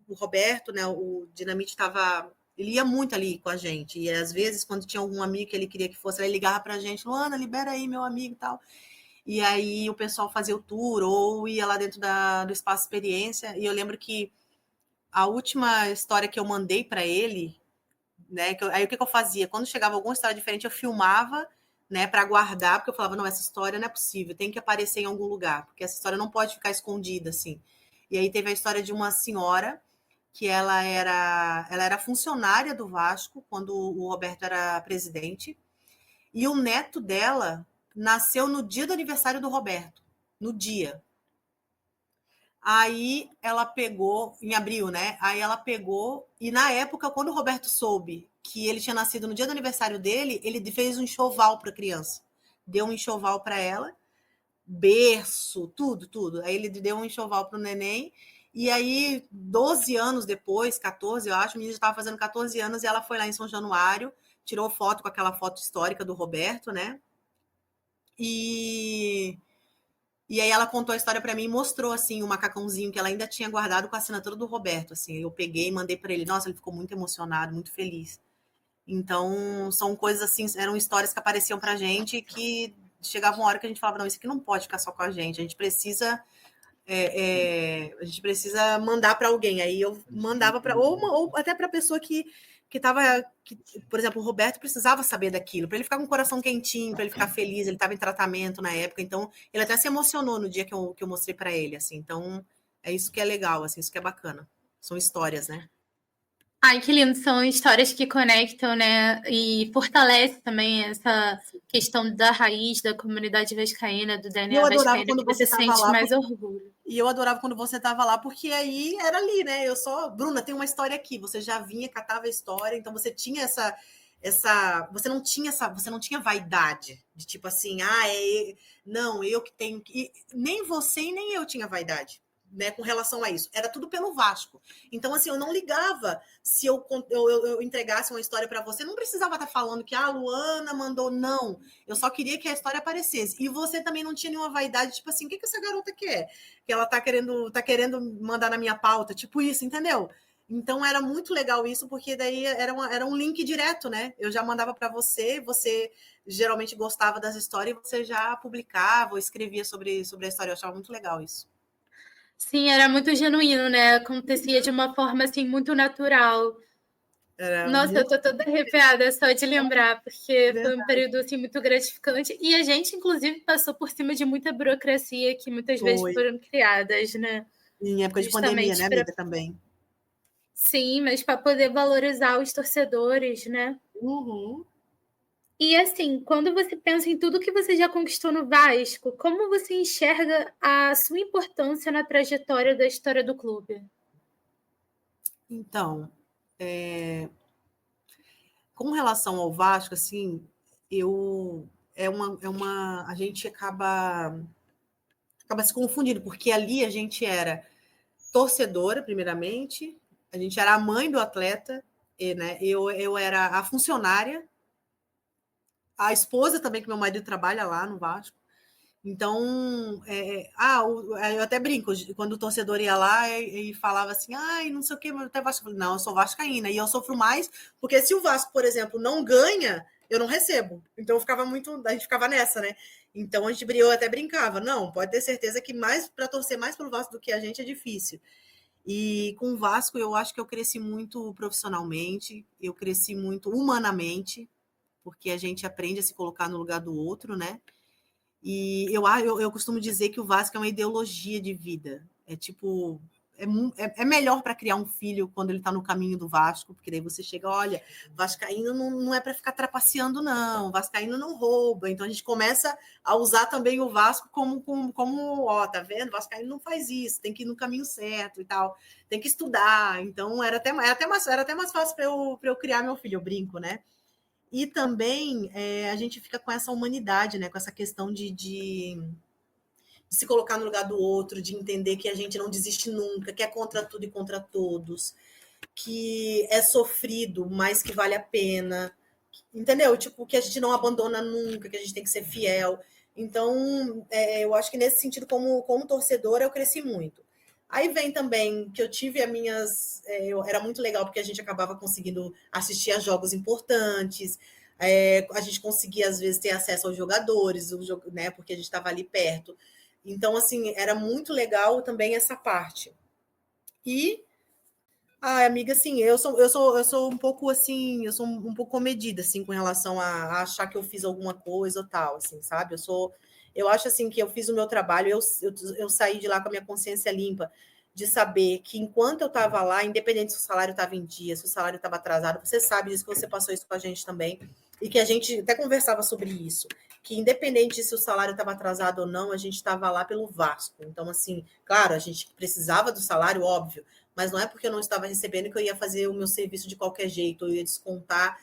o Roberto, né, o Dinamite estava. Ele ia muito ali com a gente. E às vezes, quando tinha algum amigo que ele queria que fosse, ele ligava pra gente: Luana, libera aí meu amigo e tal. E aí o pessoal fazia o tour ou ia lá dentro do Espaço Experiência. E eu lembro que a última história que eu mandei para ele, né? Aí o que eu fazia? Quando chegava alguma história diferente, eu filmava, né, para guardar, porque eu falava, não, essa história não é possível, tem que aparecer em algum lugar, porque essa história não pode ficar escondida assim. E aí teve a história de uma senhora que ela era funcionária do Vasco quando o Roberto era presidente, e o neto dela nasceu no dia do aniversário do Roberto, no dia. Aí ela pegou, em abril, né? Aí ela pegou, e na época, quando o Roberto soube que ele tinha nascido no dia do aniversário dele, ele fez um enxoval para a criança. Deu um enxoval para ela, berço, tudo, tudo. Aí ele deu um enxoval para o neném, e aí, 12 anos depois, 14, eu acho, o menino já estava fazendo 14 anos, e ela foi lá em São Januário, tirou foto com aquela foto histórica do Roberto, né? E e aí ela contou a história para mim e mostrou assim o macacãozinho que ela ainda tinha guardado com a assinatura do Roberto, assim. Eu peguei e mandei para ele. Nossa, ele ficou muito emocionado, muito feliz. Então, são coisas assim, eram histórias que apareciam pra gente que chegava uma hora que a gente falava, não, isso aqui não pode ficar só com a gente precisa a gente precisa mandar para alguém. Aí eu mandava para ou até para a pessoa que por exemplo, o Roberto precisava saber daquilo, para ele ficar com o coração quentinho, para ele ficar feliz, ele estava em tratamento na época, então ele até se emocionou no dia que eu mostrei para ele, assim, então é isso que é legal, assim, isso que é bacana, são histórias, né? Ai, que lindo, são histórias que conectam, né, e fortalece também essa questão da raiz da comunidade vascaína, do E eu DNA adorava vascaíno, quando que você você estava sente lá, mais orgulho. e eu adorava quando você estava lá, porque aí era ali, né? Eu só, Bruna, tem uma história aqui. Você já vinha, catava a história, então você tinha você não tinha vaidade de tipo assim, não, eu que tenho que. Nem você e nem eu tinha vaidade. Né, com relação a isso, era tudo pelo Vasco. Então, assim, eu não ligava se eu entregasse uma história para você, não precisava estar falando que a Luana mandou, não. Eu só queria que a história aparecesse. E você também não tinha nenhuma vaidade, tipo assim, o que essa garota quer? Que ela tá querendo mandar na minha pauta, tipo isso, entendeu? Então era muito legal isso, porque daí era um link direto, né? Eu já mandava para você geralmente gostava das histórias, e você já publicava ou escrevia sobre a história. Eu achava muito legal isso. Sim, era muito genuíno, né? Acontecia de uma forma assim muito natural. Era Nossa, eu muito tô toda arrepiada só de lembrar, porque foi um verdade. período assim muito gratificante e a gente inclusive passou por cima de muita burocracia que muitas vezes Foi. foram criadas, né? Em época de pandemia, né, Justamente para amiga, também. sim, mas para poder valorizar os torcedores, né? Uhum. E assim, quando você pensa em tudo que você já conquistou no Vasco, como você enxerga a sua importância na trajetória da história do clube? Então, com relação ao Vasco, assim, eu a gente acaba se confundindo, porque ali a gente era torcedora, primeiramente, a gente era a mãe do atleta, né? Eu era a funcionária, a esposa também, que meu marido trabalha lá no Vasco. Então, eu até brinco, quando o torcedor ia lá e falava assim, ai, não sei o que, mas até Vasco. Não, eu sou vascaína, e eu sofro mais, porque se o Vasco, por exemplo, não ganha, eu não recebo. Então, a gente ficava nessa, né? Então, eu até brincava, não, pode ter certeza que mais para torcer mais pelo Vasco do que a gente é difícil. E com o Vasco, eu acho que eu cresci muito profissionalmente, eu cresci muito humanamente, porque a gente aprende a se colocar no lugar do outro, né? E eu costumo dizer que o Vasco é uma ideologia de vida. É tipo, é melhor para criar um filho quando ele está no caminho do Vasco, porque daí você chega, olha, Vascaíno não é para ficar trapaceando, não, Vascaíno não rouba. Então a gente começa a usar também o Vasco como ó, tá vendo? Vascaíno não faz isso, tem que ir no caminho certo e tal, tem que estudar. Então era até mais fácil para eu criar meu filho, eu brinco, né? E também a gente fica com essa humanidade, né? Com essa questão de se colocar no lugar do outro, de entender que a gente não desiste nunca, que é contra tudo e contra todos, que é sofrido, mas que vale a pena. Entendeu? Tipo, que a gente não abandona nunca, que a gente tem que ser fiel. Então, eu acho que nesse sentido, como torcedora, eu cresci muito. Aí vem também que eu tive as minhas. Era muito legal porque a gente acabava conseguindo assistir a jogos importantes, a gente conseguia, às vezes, ter acesso aos jogadores, né, porque a gente estava ali perto. Então, assim, era muito legal também essa parte. E amiga, assim, eu sou um pouco assim, eu sou um pouco comedida, assim, com relação a achar que eu fiz alguma coisa ou tal, assim, sabe? Eu acho assim que eu fiz o meu trabalho, eu saí de lá com a minha consciência limpa, de saber que enquanto eu estava lá, independente se o salário estava em dia, se o salário estava atrasado, você sabe disso, que você passou isso com a gente também, e que a gente até conversava sobre isso, que independente se o salário estava atrasado ou não, a gente estava lá pelo Vasco. Então, assim, claro, a gente precisava do salário, óbvio, mas não é porque eu não estava recebendo que eu ia fazer o meu serviço de qualquer jeito, eu ia descontar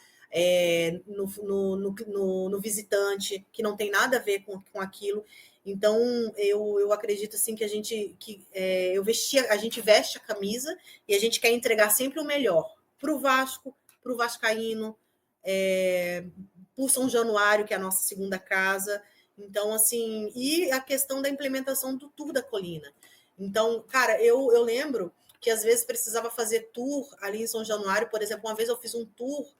no visitante, que não tem nada a ver com aquilo. Então, eu acredito assim que a gente veste a camisa e a gente quer entregar sempre o melhor para o Vasco, para o Vascaíno, por São Januário, que é a nossa segunda casa. Então, assim, e a questão da implementação do Tour da Colina. Então, cara, eu lembro que às vezes precisava fazer tour ali em São Januário, por exemplo, uma vez eu fiz um tour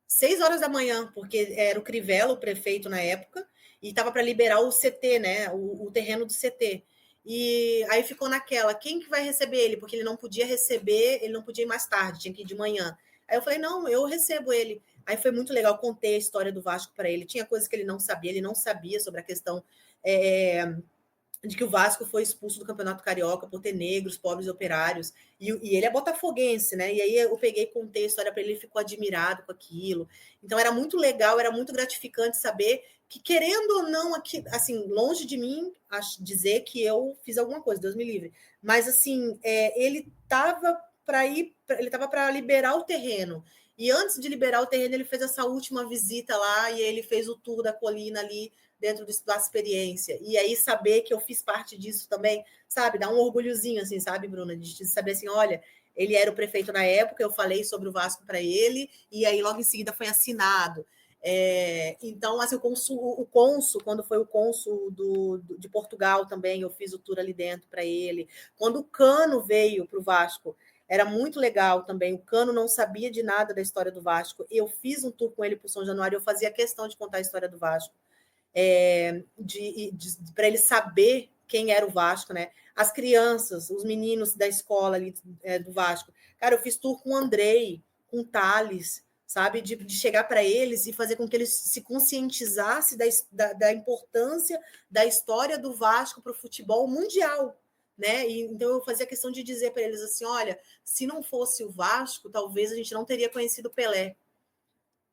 6 horas da manhã, porque era o Crivella, o prefeito na época, e estava para liberar o CT, né, o terreno do CT. E aí ficou naquela, quem que vai receber ele? Porque ele não podia receber, ele não podia ir mais tarde, tinha que ir de manhã. Aí eu falei, não, eu recebo ele. Aí foi muito legal, contei a história do Vasco para ele. Tinha coisas que ele não sabia sobre a questão de que o Vasco foi expulso do Campeonato Carioca por ter negros, pobres e operários. E ele é botafoguense, né? E aí eu peguei e contei a história para ele, ele ficou admirado com aquilo. Então era muito legal, era muito gratificante saber que, querendo ou não, aqui, assim, longe de mim dizer que eu fiz alguma coisa, Deus me livre. Mas assim, ele estava para liberar o terreno. E antes de liberar o terreno, ele fez essa última visita lá e ele fez o tour da colina ali dentro da experiência. E aí saber que eu fiz parte disso também, sabe? Dá um orgulhozinho, assim, sabe, Bruna? De saber assim, olha, ele era o prefeito na época, eu falei sobre o Vasco para ele, e aí logo em seguida foi assinado. Então, assim, o cônsul, quando foi o cônsul de Portugal também, eu fiz o tour ali dentro para ele. Quando o Cano veio para o Vasco, era muito legal também. O Cano não sabia de nada da história do Vasco. Eu fiz um tour com ele para o São Januário, eu fazia questão de contar a história do Vasco. Para ele saber quem era o Vasco, né? As crianças, os meninos da escola ali do Vasco. Cara, eu fiz tour com o Andrei, com o Thales, sabe? De chegar para eles e fazer com que eles se conscientizassem da importância da história do Vasco para o futebol mundial. Né? Então eu fazia questão de dizer para eles assim: olha, se não fosse o Vasco, talvez a gente não teria conhecido Pelé,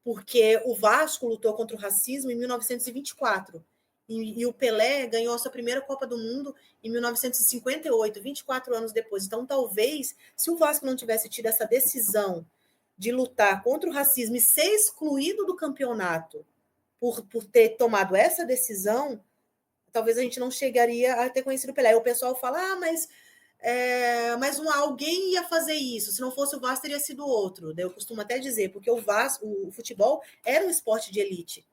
porque o Vasco lutou contra o racismo em 1924 e o Pelé ganhou a sua primeira Copa do Mundo em 1958, 24 anos depois. Então, talvez, se o Vasco não tivesse tido essa decisão de lutar contra o racismo e ser excluído do campeonato por ter tomado essa decisão, talvez a gente não chegaria a ter conhecido o Pelé. E o pessoal fala, mas alguém ia fazer isso. Se não fosse o Vasco, teria sido outro. Eu costumo até dizer, porque o futebol era um esporte de elite,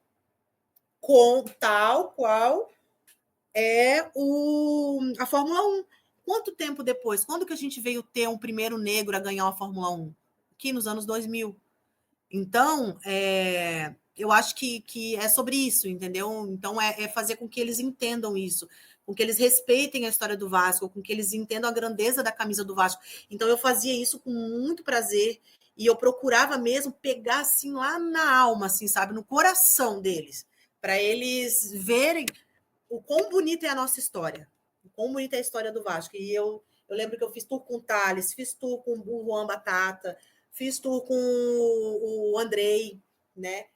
com tal qual a Fórmula 1. Quanto tempo depois? Quando que a gente veio ter um primeiro negro a ganhar uma Fórmula 1? Aqui nos anos 2000. Então, eu acho que é sobre isso, entendeu? Então, é fazer com que eles entendam isso, com que eles respeitem a história do Vasco, com que eles entendam a grandeza da camisa do Vasco. Então, eu fazia isso com muito prazer e eu procurava mesmo pegar, assim, lá na alma, assim, sabe? No coração deles, para eles verem o quão bonita é a nossa história, o quão bonita é a história do Vasco. E eu lembro que eu fiz tour com o Thales, fiz tour com o Juan Batata, fiz tour com o Andrei, né?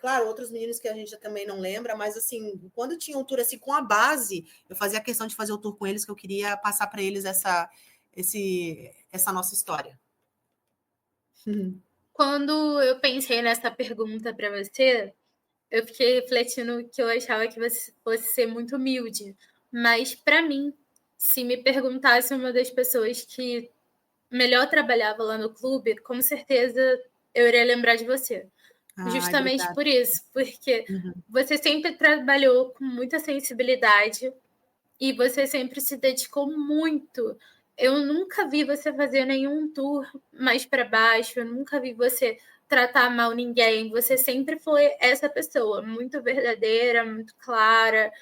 Claro, outros meninos que a gente também não lembra, mas assim, quando tinha um tour assim com a base, eu fazia questão de fazer o tour com eles, que eu queria passar para eles essa nossa história. Quando eu pensei nessa pergunta para você, eu fiquei refletindo que eu achava que você fosse ser muito humilde. Mas, para mim, se me perguntasse uma das pessoas que melhor trabalhava lá no clube, com certeza eu iria lembrar de você. Justamente Obrigada. por isso, porque você sempre trabalhou com muita sensibilidade e você sempre se dedicou muito. Eu nunca vi você fazer nenhum tour mais para baixo, eu nunca vi você tratar mal ninguém. Você sempre foi essa pessoa, muito verdadeira, muito clara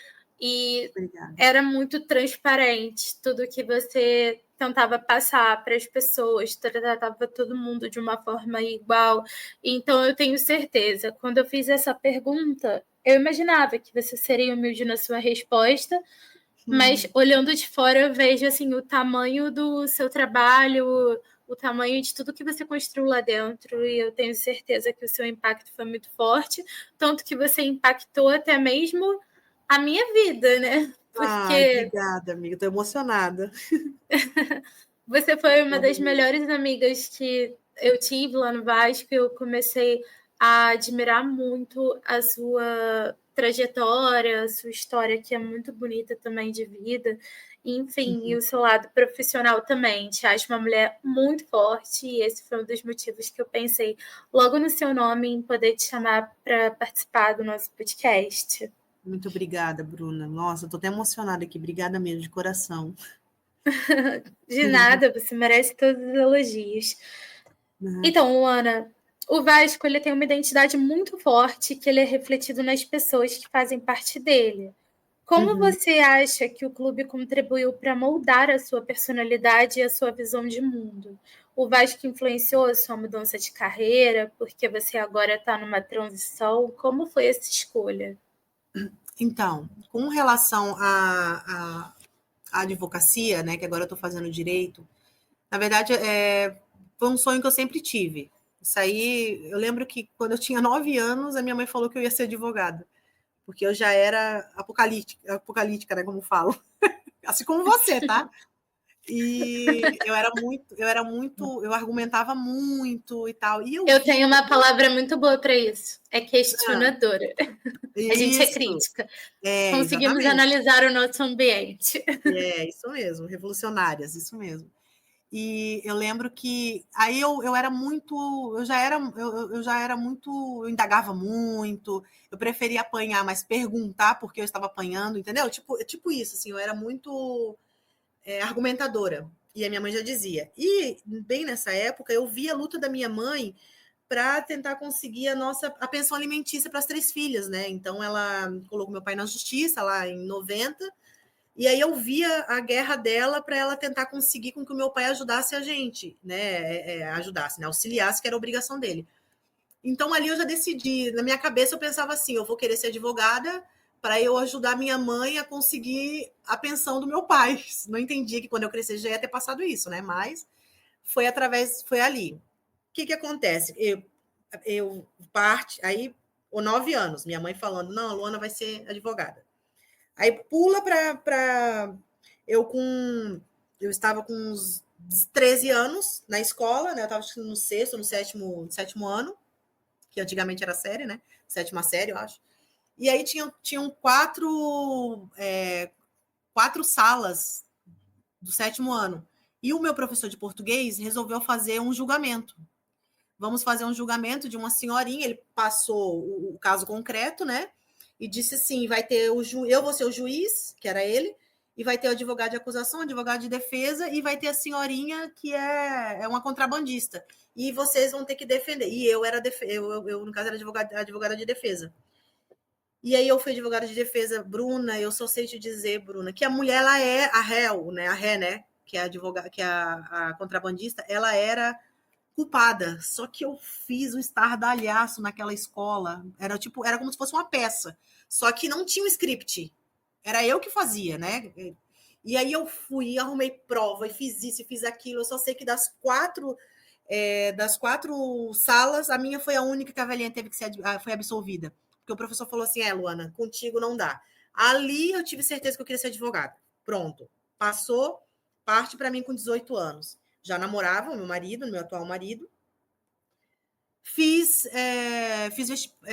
e Obrigada. era muito transparente tudo que você tentava passar para as pessoas, tratava todo mundo de uma forma igual. Então eu tenho certeza, quando eu fiz essa pergunta, eu imaginava que você seria humilde na sua resposta, mas olhando de fora eu vejo assim o tamanho do seu trabalho, o tamanho de tudo que você construiu lá dentro, e eu tenho certeza que o seu impacto foi muito forte, tanto que você impactou até mesmo a minha vida, né? Porque obrigada, amiga. Estou emocionada. você foi uma das melhores amigas que eu tive lá no Vasco. Eu comecei a admirar muito a sua trajetória, a sua história, que é muito bonita também de vida. Enfim, e o seu lado profissional também. Te acho uma mulher muito forte e esse foi um dos motivos que eu pensei logo no seu nome em poder te chamar para participar do nosso podcast. Muito obrigada, Bruna. Nossa, estou até emocionada aqui. Obrigada mesmo, de coração. De nada, você merece todos os elogios. Então, Luana, o Vasco ele tem uma identidade muito forte que ele é refletido nas pessoas que fazem parte dele. Como você acha que o clube contribuiu para moldar a sua personalidade e a sua visão de mundo? O Vasco influenciou a sua mudança de carreira, porque você agora está numa transição? Como foi essa escolha? Então, com relação à advocacia, né, que agora eu estou fazendo direito, na verdade, foi um sonho que eu sempre tive. Isso aí, eu lembro que quando eu tinha 9 anos, a minha mãe falou que eu ia ser advogada, porque eu já era apocalíptica, né, como falo. Assim como você, tá? E eu argumentava muito e tal. E eu Eu via. tenho uma palavra muito boa para isso. É Ah, questionadora. A gente é isso, crítica. Conseguimos exatamente. analisar o nosso ambiente. É, isso mesmo, revolucionárias, isso mesmo. E eu lembro que aí eu era muito, eu já era muito, eu indagava muito, eu preferia apanhar, mas perguntar porque eu estava apanhando, entendeu? Tipo isso, assim, eu era muito argumentadora. E a minha mãe já dizia. E bem nessa época eu vi a luta da minha mãe para tentar conseguir a pensão alimentícia para as 3 filhas, né? Então ela colocou meu pai na justiça lá em 90. E aí eu via a guerra dela para ela tentar conseguir com que o meu pai ajudasse a gente, né? Ajudasse, né? Auxiliasse, que era a obrigação dele. Então ali eu já decidi, na minha cabeça eu pensava assim, eu vou querer ser advogada para eu ajudar minha mãe a conseguir a pensão do meu pai. Não entendia que quando eu crescer já ia ter passado isso, né? Mas foi ali. O que acontece? Eu aí, 9 anos, minha mãe falando, não, a Luana vai ser advogada. Aí pula para eu com eu estava com uns 13 anos na escola, né? Eu estava no sexto, no sétimo ano, que antigamente era série, né? Sétima série, eu acho. E aí tinham quatro salas do sétimo ano. E o meu professor de português resolveu fazer um julgamento. Vamos fazer um julgamento de uma senhorinha. Ele passou o caso concreto, né? E disse assim: vai ter eu vou ser o juiz, que era ele, e vai ter o advogado de acusação, o advogado de defesa, e vai ter a senhorinha que é uma contrabandista. E vocês vão ter que defender. E eu era eu no caso era advogada de defesa. E aí eu fui advogada de defesa, Bruna, eu só sei te dizer, Bruna, que a mulher ela é a réu, né? A ré, né? Que é a advogada, que é a contrabandista, ela era culpada. Só que eu fiz o estardalhaço naquela escola. Era como se fosse uma peça. Só que não tinha um script. Era eu que fazia, né? E aí eu fui, arrumei prova e fiz isso e fiz aquilo. Eu só sei que das quatro salas, a minha foi a única que a velhinha teve que ser foi absolvida. Porque o professor falou assim: Luana, contigo não dá. Ali eu tive certeza que eu queria ser advogada. Pronto. Passou, parte para mim com 18 anos. Já namorava o meu atual marido.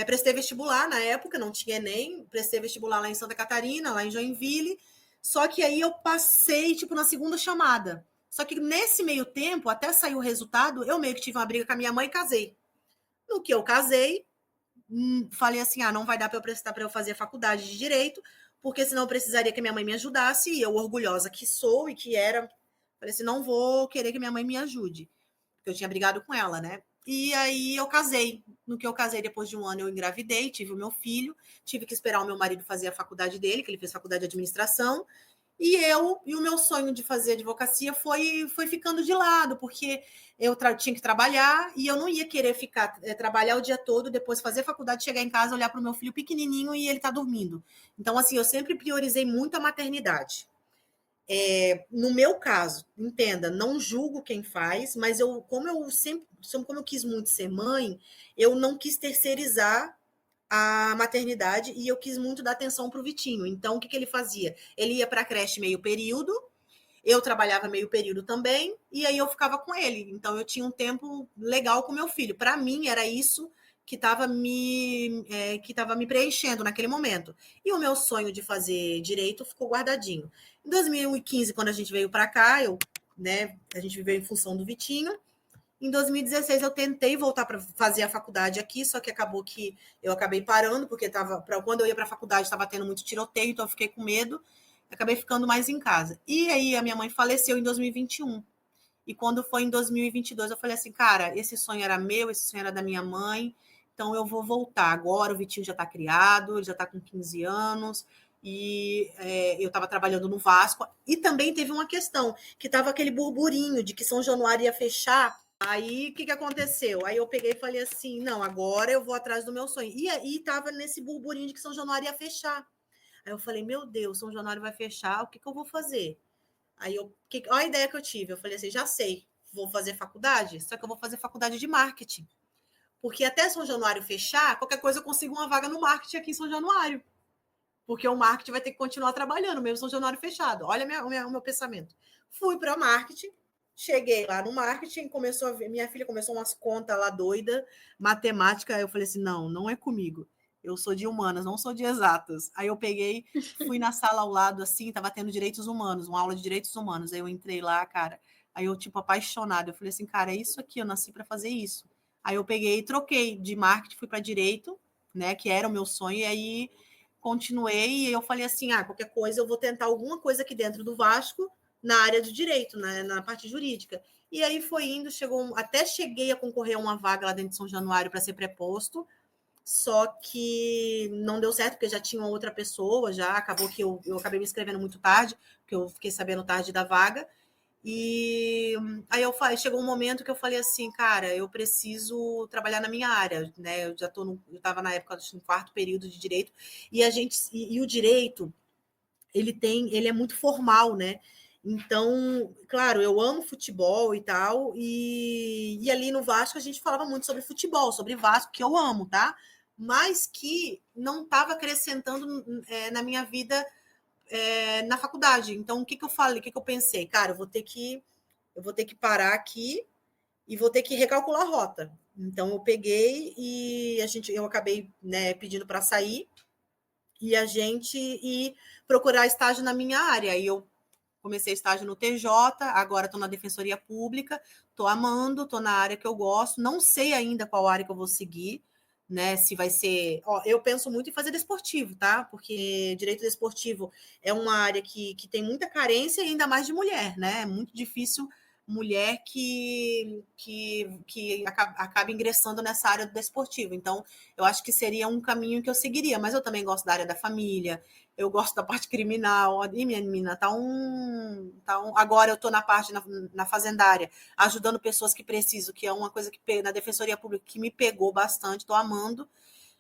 Prestei vestibular na época, não tinha Enem, prestei vestibular lá em Santa Catarina, lá em Joinville, só que aí eu passei, tipo, na segunda chamada. Só que nesse meio tempo, até sair o resultado, eu meio que tive uma briga com a minha mãe e casei. No que eu casei, falei assim, não vai dar para eu prestar para eu fazer a faculdade de Direito, porque senão eu precisaria que minha mãe me ajudasse, e eu, orgulhosa que sou e que era, falei assim, não vou querer que minha mãe me ajude, porque eu tinha brigado com ela, né? E aí eu casei. No que eu casei, depois de um ano, eu engravidei, tive o meu filho, tive que esperar o meu marido fazer a faculdade dele, que ele fez faculdade de administração, e o meu sonho de fazer advocacia foi ficando de lado, porque eu tinha que trabalhar e eu não ia querer trabalhar o dia todo, depois fazer faculdade, chegar em casa, olhar para o meu filho pequenininho e ele tá dormindo. Então, assim, eu sempre priorizei muito a maternidade. No meu caso, entenda, não julgo quem faz, mas como eu quis muito ser mãe, eu não quis terceirizar a maternidade e eu quis muito dar atenção para o Vitinho. Então, o que ele fazia? Ele ia para a creche meio período, eu trabalhava meio período também, e aí eu ficava com ele. Então, eu tinha um tempo legal com meu filho. Para mim, era isso que estava me preenchendo naquele momento. E o meu sonho de fazer direito ficou guardadinho. Em 2015, quando a gente veio para cá, a gente viveu em função do Vitinho. Em 2016 eu tentei voltar para fazer a faculdade aqui, só que acabou que eu acabei parando, porque quando eu ia para a faculdade estava tendo muito tiroteio, então eu fiquei com medo, acabei ficando mais em casa. E aí a minha mãe faleceu em 2021. E quando foi em 2022 eu falei assim, cara, esse sonho era meu, esse sonho era da minha mãe, então eu vou voltar agora, o Vitinho já está criado, ele já está com 15 anos, e eu estava trabalhando no Vasco, e também teve uma questão, que estava aquele burburinho de que São Januário ia fechar. Aí, o que aconteceu? Aí eu peguei e falei assim, não, agora eu vou atrás do meu sonho. E aí estava nesse burburinho de que São Januário ia fechar. Aí eu falei, meu Deus, São Januário vai fechar, o que eu vou fazer? Aí olha a ideia que eu tive, eu falei assim, já sei, vou fazer faculdade, só que eu vou fazer faculdade de marketing. Porque até São Januário fechar, qualquer coisa eu consigo uma vaga no marketing aqui em São Januário. Porque o marketing vai ter que continuar trabalhando, mesmo São Januário fechado. Olha o meu pensamento. Fui para marketing, cheguei lá no marketing, começou a ver, minha filha começou umas contas lá doida, matemática, eu falei assim, não é comigo. Eu sou de humanas, não sou de exatas. Aí eu peguei, fui na sala ao lado, assim, tava tendo direitos humanos, uma aula de direitos humanos. Aí eu entrei lá, cara, aí eu, tipo, apaixonada. Eu falei assim, cara, é isso aqui, eu nasci para fazer isso. Aí eu peguei e troquei de marketing, fui para direito, né, que era o meu sonho, e aí continuei, e eu falei assim, qualquer coisa eu vou tentar alguma coisa aqui dentro do Vasco, na área do direito, na parte jurídica. E aí foi indo, até cheguei a concorrer a uma vaga lá dentro de São Januário para ser preposto, só que não deu certo, porque já tinha uma outra pessoa, já acabou que eu acabei me inscrevendo muito tarde, porque eu fiquei sabendo tarde da vaga, e aí chegou um momento que eu falei assim, cara, eu preciso trabalhar na minha área, né? Eu estava na época no quarto período de direito, e o direito, ele é muito formal, né? Então, claro, eu amo futebol e tal, e ali no Vasco a gente falava muito sobre futebol, sobre Vasco, que eu amo, tá? Mas que não estava acrescentando na minha vida na faculdade. Então, o que eu falei? O que eu pensei? Cara, eu vou ter que parar aqui e vou ter que recalcular a rota. Então, eu peguei e eu acabei, né, pedindo para sair e a gente ir procurar estágio na minha área. Aí eu comecei estágio no TJ, agora estou na Defensoria Pública, estou amando, estou na área que eu gosto, não sei ainda qual área que eu vou seguir, né? Se vai ser. Eu penso muito em fazer desportivo, tá? Porque direito desportivo é uma área que tem muita carência e ainda mais de mulher, né? É muito difícil mulher que acaba ingressando nessa área do desportivo. Então, eu acho que seria um caminho que eu seguiria, mas eu também gosto da área da família, eu gosto da parte criminal. E minha menina, agora eu estou na parte na fazendária, ajudando pessoas que precisam, que é uma coisa que na Defensoria Pública que me pegou bastante, estou amando.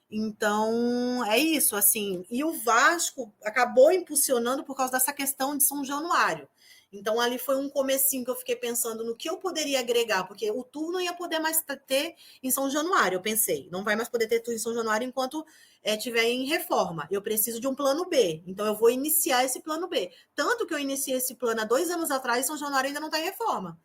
Então, é isso, assim. E o Vasco acabou impulsionando por causa dessa questão de São Januário. Então, ali foi um comecinho que eu fiquei pensando no que eu poderia agregar, porque o tour não ia poder mais ter em São Januário, eu pensei. Não vai mais poder ter tour em São Januário enquanto estiver em reforma. Eu preciso de um plano B. Então, eu vou iniciar esse plano B. Tanto que eu iniciei esse plano há 2 anos atrás, São Januário ainda não está em reforma,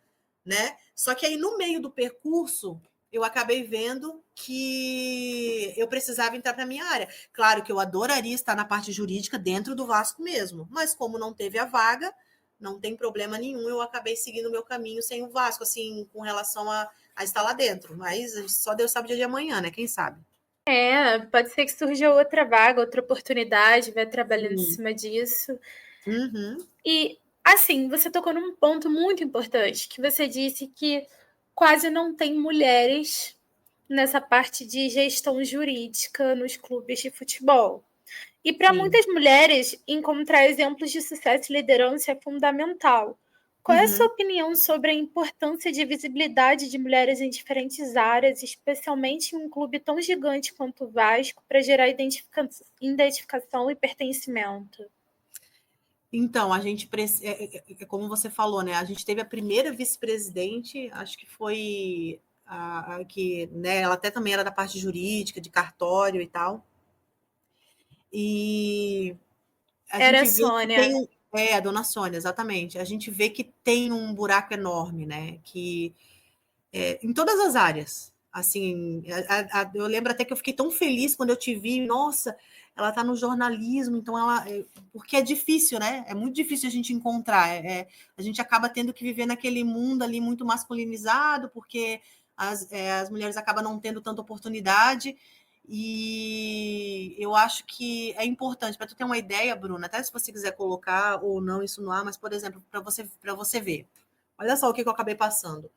né? Só que aí, no meio do percurso, eu acabei vendo que eu precisava entrar para a minha área. Claro que eu adoraria estar na parte jurídica dentro do Vasco mesmo, mas como não teve a vaga, não tem problema nenhum, eu acabei seguindo o meu caminho sem o Vasco, assim, com relação a estar lá dentro. Mas só Deus sabe o dia de amanhã, né? Quem sabe? Pode ser que surja outra vaga, outra oportunidade, vai trabalhando em cima disso. Uhum. E, assim, você tocou num ponto muito importante, que você disse que quase não tem mulheres nessa parte de gestão jurídica nos clubes de futebol. E para muitas mulheres, encontrar exemplos de sucesso e liderança é fundamental. Qual é a sua opinião sobre a importância de visibilidade de mulheres em diferentes áreas, especialmente em um clube tão gigante quanto o Vasco, para gerar identificação e pertencimento? Então, a gente, como você falou, né? A gente teve a primeira vice-presidente, acho que foi que, né? Ela até também era da parte jurídica, de cartório e tal. E a Era a gente vê que Sônia. a dona Sônia, exatamente. A gente vê que tem um buraco enorme, né? Que em todas as áreas. Assim, eu lembro até que eu fiquei tão feliz quando eu te vi, nossa, ela está no jornalismo, então porque é difícil, né? É muito difícil a gente encontrar. A gente acaba tendo que viver naquele mundo ali muito masculinizado, porque as mulheres acabam não tendo tanta oportunidade. E eu acho que é importante, para tu ter uma ideia, Bruna, até se você quiser colocar ou não isso no ar, mas, por exemplo, para você ver. Olha só o que eu acabei passando.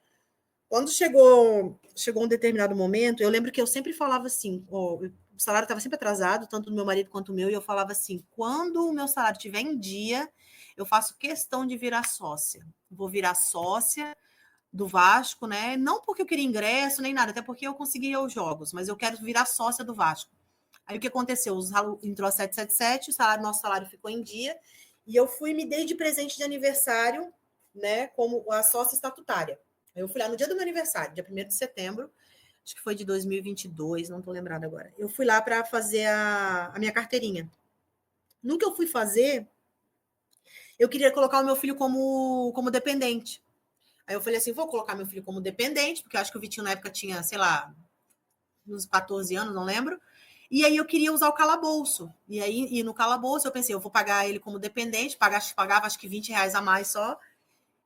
Quando chegou um determinado momento, eu lembro que eu sempre falava assim, o salário estava sempre atrasado, tanto do meu marido quanto o meu, e eu falava assim: quando o meu salário estiver em dia, eu faço questão de virar sócia. Vou virar sócia do Vasco, né? Não porque eu queria ingresso nem nada, até porque eu consegui ir aos jogos, mas eu quero virar sócia do Vasco. Aí o que aconteceu? Entrou a 777, nosso salário ficou em dia, e eu fui e me dei de presente de aniversário, né, como a sócia estatutária. Eu fui lá no dia do meu aniversário, dia 1º de setembro, acho que foi de 2022, não estou lembrada agora. Eu fui lá para fazer a minha carteirinha. No que eu fui fazer, eu queria colocar o meu filho como dependente. Aí eu falei assim, vou colocar meu filho como dependente, porque eu acho que o Vitinho na época tinha, sei lá, uns 14 anos, não lembro. E aí eu queria usar o calabouço. E aí, no calabouço, eu pensei, eu vou pagar ele como dependente, pagava acho que R$ 20 a mais só.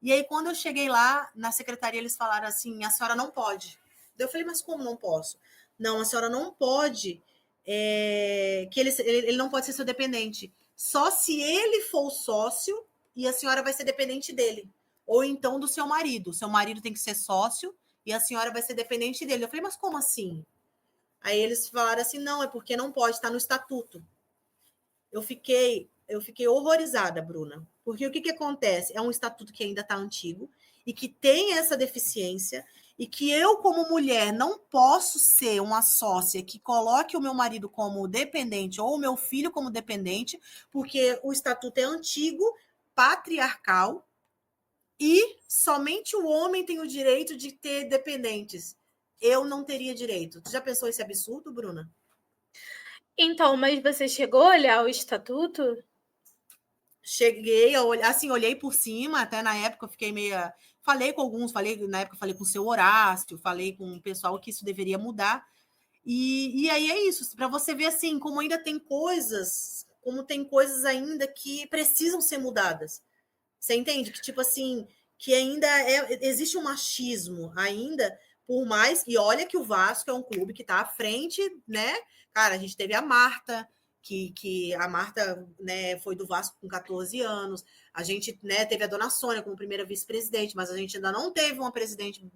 E aí, quando eu cheguei lá, na secretaria, eles falaram assim, a senhora não pode. Eu falei, mas como não posso? Não, a senhora não pode, que ele não pode ser seu dependente. Só se ele for o sócio e a senhora vai ser dependente dele. Ou então do seu marido. Seu marido tem que ser sócio e a senhora vai ser dependente dele. Eu falei, mas como assim? Aí eles falaram assim, não, é porque não pode, está no estatuto. Eu fiquei horrorizada, Bruna, porque o que acontece? É um estatuto que ainda está antigo e que tem essa deficiência e que eu, como mulher, não posso ser uma sócia que coloque o meu marido como dependente ou o meu filho como dependente, porque o estatuto é antigo, patriarcal, e somente o homem tem o direito de ter dependentes. Eu não teria direito. Tu já pensou esse absurdo, Bruna? Então, mas você chegou a olhar o estatuto? Cheguei a olhar, assim, olhei por cima, até na época eu fiquei meio. Falei com alguns, na época falei com o seu Horácio, falei com o pessoal que isso deveria mudar. E aí é isso, para você ver assim, como ainda tem coisas, como tem coisas ainda que precisam ser mudadas. Você entende? Que, tipo assim, que ainda existe um machismo ainda, por mais. E olha que o Vasco é um clube que está à frente, né? Cara, a gente teve a Marta, que a Marta, né, foi do Vasco com 14 anos. A gente, né, teve a Dona Sônia como primeira vice-presidente, mas a gente ainda não teve uma presidente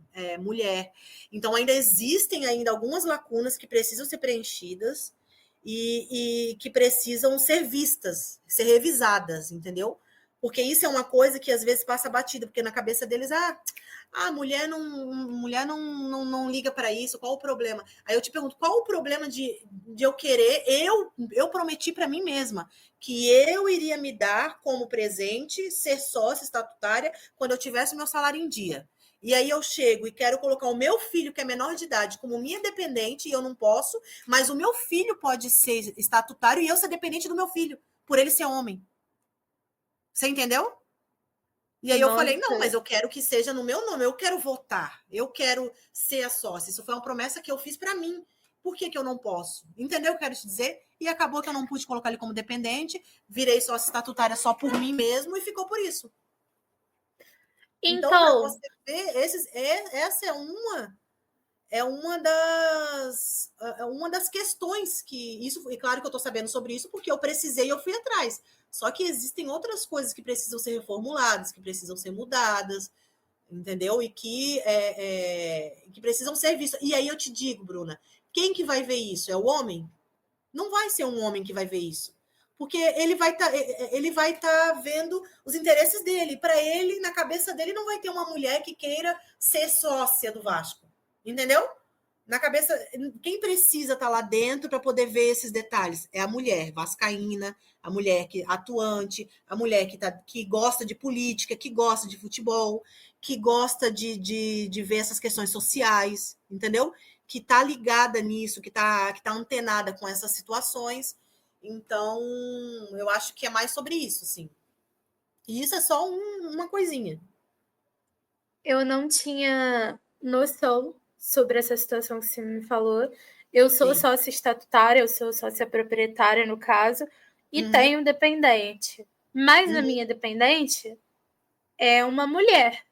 mulher. Então, ainda existem ainda algumas lacunas que precisam ser preenchidas e que precisam ser vistas, ser revisadas, entendeu? Porque isso é uma coisa que às vezes passa batida, porque na cabeça deles, mulher não liga para isso, qual o problema? Aí eu te pergunto, qual o problema de eu querer, eu prometi para mim mesma que eu iria me dar como presente, ser sócia estatutária, quando eu tivesse o meu salário em dia. E aí eu chego e quero colocar o meu filho, que é menor de idade, como minha dependente, e eu não posso, mas o meu filho pode ser estatutário e eu ser dependente do meu filho, por ele ser homem. Você entendeu? E aí eu falei, não, mas Nossa. eu quero que seja no meu nome, eu quero votar, eu quero ser a sócia. Isso foi uma promessa que eu fiz para mim. Por que eu não posso? Entendeu o que eu quero te dizer? E acabou que eu não pude colocar ele como dependente, virei sócia estatutária só por mim mesmo e ficou por isso. Então, para Então, você ver, essa é uma das questões que isso, e claro que eu estou sabendo sobre isso porque eu precisei e eu fui atrás. Só que existem outras coisas que precisam ser reformuladas, que precisam ser mudadas, entendeu? E que precisam ser vistas. E aí eu te digo, Bruna, quem que vai ver isso? É o homem? Não vai ser um homem que vai ver isso. Porque ele vai tá vendo os interesses dele. Para ele, na cabeça dele, não vai ter uma mulher que queira ser sócia do Vasco. Entendeu? Na cabeça, quem precisa estar lá dentro para poder ver esses detalhes? É a mulher vascaína, a mulher que atuante, a mulher que gosta de política, que gosta de futebol, que gosta de ver essas questões sociais, entendeu? Que está ligada nisso, que tá antenada com essas situações. Então, eu acho que é mais sobre isso, sim. E isso é só uma coisinha. eu não tinha noção sobre essa situação que você me falou. Eu sou Sim. sócia estatutária, eu sou sócia proprietária, no caso, e Uhum, tenho dependente. Mas a uhum, minha dependente é uma mulher.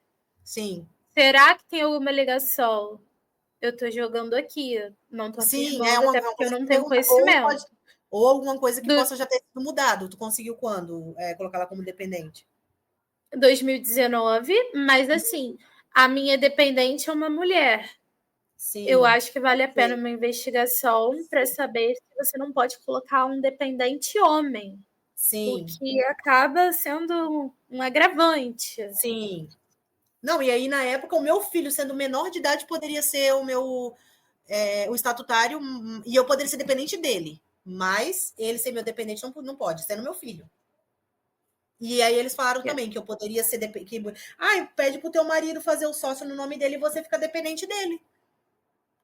sim. Será que tem alguma ligação? Eu estou jogando aqui, não estou Sim, é afirmando, uma, até é uma porque eu coisa que não tenho pergunta, ou pode, conhecimento. ou alguma coisa que Do possa já ter sido mudado. Tu conseguiu quando colocar ela como dependente? 2019, mas assim, a minha dependente é uma mulher. Eu Sim, acho que vale a pena sim, uma investigação para saber se você não pode colocar um dependente homem, o sim, que acaba sendo um agravante. sim. Não, e aí na época o meu filho, sendo menor de idade, poderia ser o estatutário e eu poderia ser dependente dele. Mas ele ser meu dependente não pode, sendo meu filho. E aí eles falaram também que eu poderia ser pede pro teu marido fazer o sócio no nome dele e você fica dependente dele.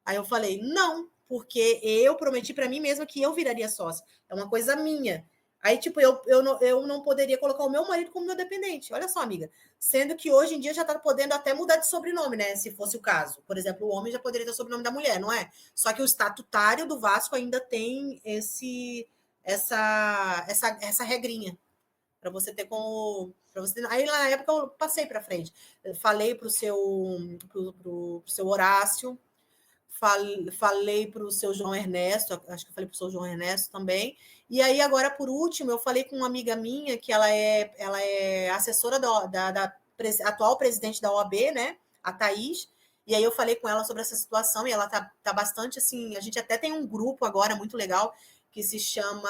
Aí eu falei, não, porque eu prometi para mim mesma que eu viraria sócia. É uma coisa minha. Aí, tipo, eu não poderia colocar o meu marido como meu dependente. Olha só, amiga. Sendo que hoje em dia já tá podendo até mudar de sobrenome, né? Se fosse o caso. Por exemplo, o homem já poderia ter o sobrenome da mulher, não é? Só que o estatutário do Vasco ainda tem essa regrinha para você ter como. Pra você ter... Aí na época eu passei para frente. Eu falei pro seu Horácio, falei para o seu João Ernesto, acho que eu falei para o seu João Ernesto também. E aí, agora, por último, eu falei com uma amiga minha, que ela é assessora da atual presidente da OAB, né? A Thaís. E aí eu falei com ela sobre essa situação e ela tá bastante assim. A gente até tem um grupo agora muito legal que se chama.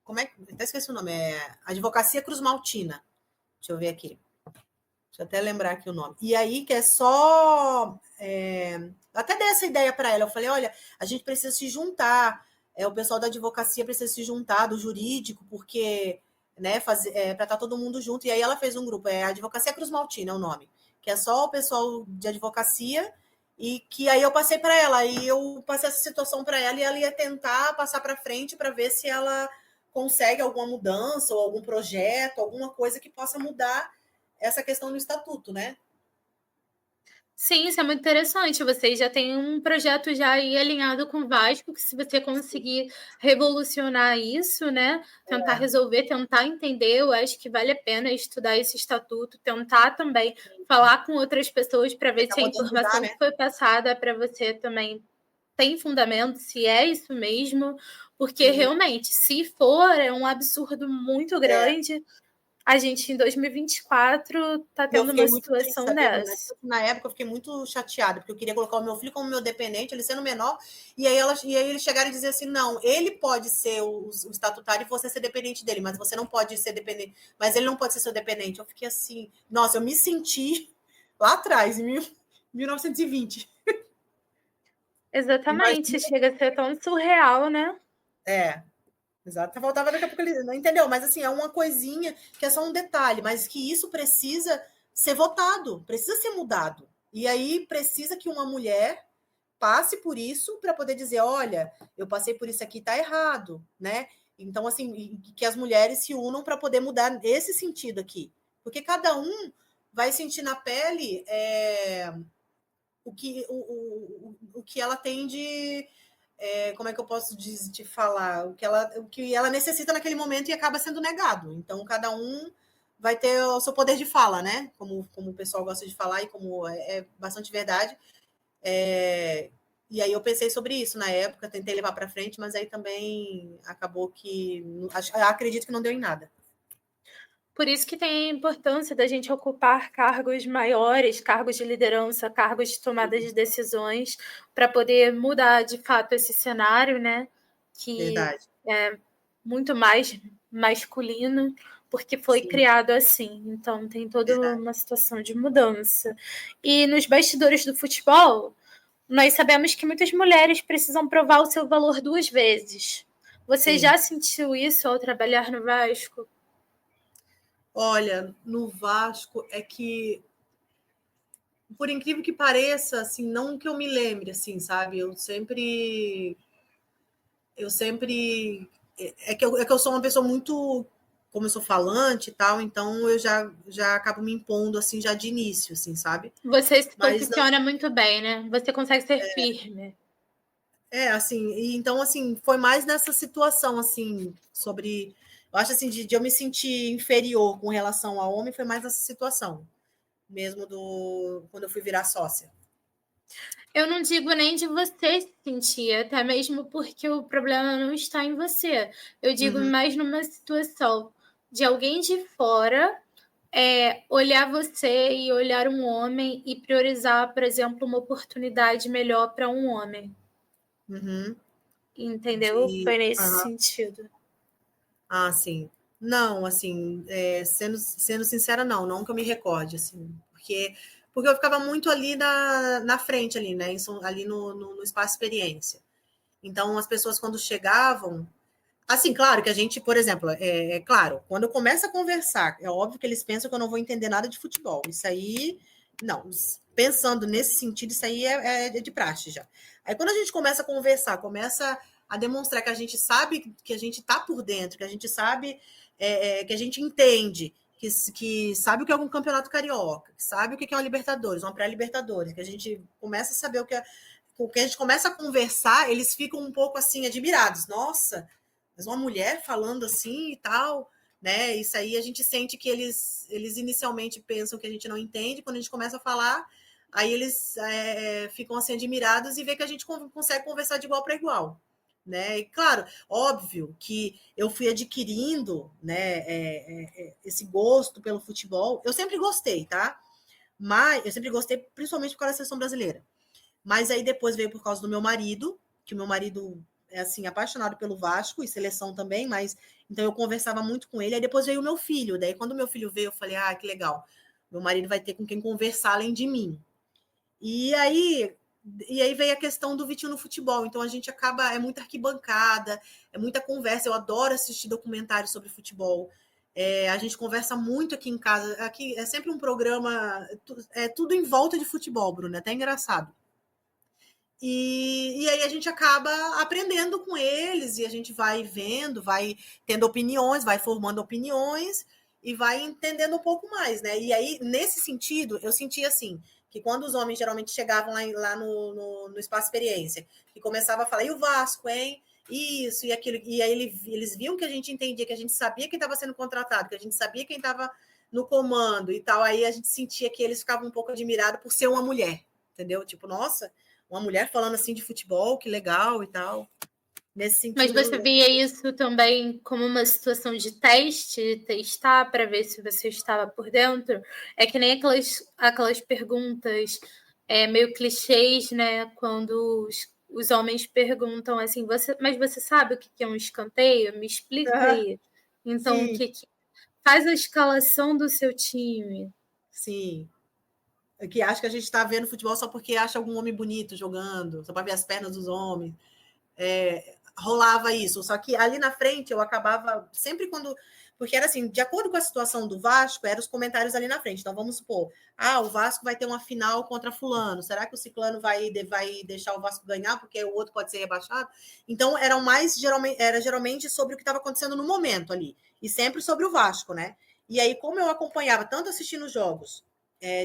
Como é que. Até esqueci o nome. É Advocacia Cruz Maltina. Deixa eu ver aqui. Deixa eu até lembrar aqui o nome. E aí, que é só. Até dei essa ideia para ela. Eu falei: olha, a gente precisa se juntar. O pessoal da advocacia precisa se juntar, do jurídico, porque. Né, para estar todo mundo junto. E aí ela fez um grupo, Advocacia Cruz Maltina é o nome, que é só o pessoal de advocacia. E que aí eu passei para ela, e eu passei essa situação para ela, e ela ia tentar passar para frente para ver se ela consegue alguma mudança ou algum projeto, alguma coisa que possa mudar essa questão do estatuto, né? Sim, isso é muito interessante. Vocês já têm um projeto já aí alinhado com o Vasco, que se você conseguir revolucionar isso, né? Tentar resolver, tentar entender, eu acho que vale a pena estudar esse estatuto, tentar também falar com outras pessoas para ver Tá se a podendo mudar, informação né? que foi passada para você também tem fundamento, se é isso mesmo, porque realmente, se for, é um absurdo muito É. grande. A gente, em 2024, tá E eu tendo fiquei uma muito triste, situação sabia, menina? dessa. Na época eu fiquei muito chateada, porque eu queria colocar o meu filho como meu dependente, ele sendo menor, e aí eles chegaram e dizer assim: não, ele pode ser o estatutário e você ser dependente dele, mas você não pode ser dependente, mas ele não pode ser seu dependente. Eu fiquei assim, nossa, eu me senti lá atrás, em 1920. Exatamente, Imagina. chega a ser tão surreal, né? É, exato. Faltava daqui a pouco ele não entendeu, mas assim, é uma coisinha que é só um detalhe, mas que isso precisa ser votado, precisa ser mudado. E aí precisa que uma mulher passe por isso para poder dizer, olha, eu passei por isso aqui, tá errado, né? Então, assim, que as mulheres se unam para poder mudar esse sentido aqui. Porque cada um vai sentir na pele o que ela tem de, como é que eu posso te falar? O que ela necessita naquele momento e acaba sendo negado. Então, cada um vai ter o seu poder de fala, né? Como o pessoal gosta de falar e como é bastante verdade. E aí eu pensei sobre isso na época, tentei levar para frente, mas aí também acabou que acredito que não deu em nada. Por isso que tem a importância da gente ocupar cargos maiores, cargos de liderança, cargos de tomada de decisões, para poder mudar de fato esse cenário, né? Que Verdade. é muito mais masculino, porque foi Sim, criado assim. Então tem toda verdade. uma situação de mudança. E nos bastidores do futebol, nós sabemos que muitas mulheres precisam provar o seu valor duas vezes. Você Sim. já sentiu isso ao trabalhar no Vasco? Olha, no Vasco é que, por incrível que pareça, assim, não que eu me lembre, assim, sabe? Eu sempre é que eu sou uma pessoa muito, como eu sou falante e tal, então eu já acabo me impondo assim já de início, assim, sabe? Você se Mas não, posiciona muito bem, né? Você consegue ser firme. assim, e então assim, foi mais nessa situação assim, sobre, eu acho assim de eu me sentir inferior com relação ao homem, foi mais nessa situação, mesmo do quando eu fui virar sócia. Eu não digo nem de você se sentir, até mesmo porque o problema não está em você. Eu digo Uhum, mais numa situação de alguém de fora olhar você e olhar um homem e priorizar, por exemplo, uma oportunidade melhor para um homem. Uhum. Entendeu? Foi nesse Aham. sentido. Ah, sim. Não, assim, sendo sincera, não que eu me recorde, assim, porque eu ficava muito ali na frente, ali, né, ali no espaço experiência. Então, as pessoas, quando chegavam, assim, claro que a gente, por exemplo, claro, quando eu começo a conversar, é óbvio que eles pensam que eu não vou entender nada de futebol. Isso aí, não, pensando nesse sentido, isso aí é de praxe já. Aí quando a gente começa a conversar, começa a demonstrar que a gente sabe, que a gente está por dentro, que a gente sabe, que a gente entende, que sabe o que é um campeonato carioca, que sabe o que é uma Libertadores, uma pré-Libertadores, que a gente começa a saber o que é. Porque a gente começa a conversar, eles ficam um pouco assim, admirados. Nossa, mas uma mulher falando assim e tal, né? Isso aí a gente sente que eles inicialmente pensam que a gente não entende, quando a gente começa a falar, aí eles ficam assim admirados e vê que a gente consegue conversar de igual para igual. Né? E claro, óbvio que eu fui adquirindo, né, esse gosto pelo futebol. Eu sempre gostei, tá? Mas eu sempre gostei, principalmente por causa da seleção brasileira. Mas aí depois veio por causa do meu marido, que o meu marido é assim apaixonado pelo Vasco e seleção também, mas então eu conversava muito com ele. Aí depois veio o meu filho. Daí quando o meu filho veio, eu falei: "Ah, que legal. Meu marido vai ter com quem conversar além de mim". E aí veio a questão do Vitinho no futebol. Então a gente acaba muita arquibancada, é muita conversa. Eu adoro assistir documentários sobre futebol. A gente conversa muito aqui em casa. Aqui é sempre um programa, tudo em volta de futebol, Bruno. É até engraçado. E aí a gente acaba aprendendo com eles e a gente vai vendo, vai tendo opiniões, vai formando opiniões e vai entendendo um pouco mais, né? E aí, nesse sentido, eu senti assim, que quando os homens geralmente chegavam lá no Espaço Experiência, e começava a falar, e o Vasco, hein? Isso e aquilo, e aí eles viam que a gente entendia, que a gente sabia quem estava sendo contratado, que a gente sabia quem estava no comando e tal, aí a gente sentia que eles ficavam um pouco admirados por ser uma mulher, entendeu? Tipo, nossa, uma mulher falando assim de futebol, que legal e tal. Nesse Mas sentido. você via isso também como uma situação de teste, testar para ver se você estava por dentro? É que nem aquelas perguntas meio clichês, né? Quando os homens perguntam assim, mas você sabe o que é um escanteio? Me explica aí. Então, Sim, faz a escalação do seu time. sim. Que acha que a gente está vendo futebol só porque acha algum homem bonito jogando, só para ver as pernas dos homens. Rolava isso. Só que ali na frente eu acabava sempre quando. Porque era assim, de acordo com a situação do Vasco, eram os comentários ali na frente. Então vamos supor, o Vasco vai ter uma final contra fulano. Será que o Ciclano vai deixar o Vasco ganhar porque o outro pode ser rebaixado? Então era geralmente sobre o que estava acontecendo no momento ali. E sempre sobre o Vasco, né? E aí, como eu acompanhava tanto assistindo jogos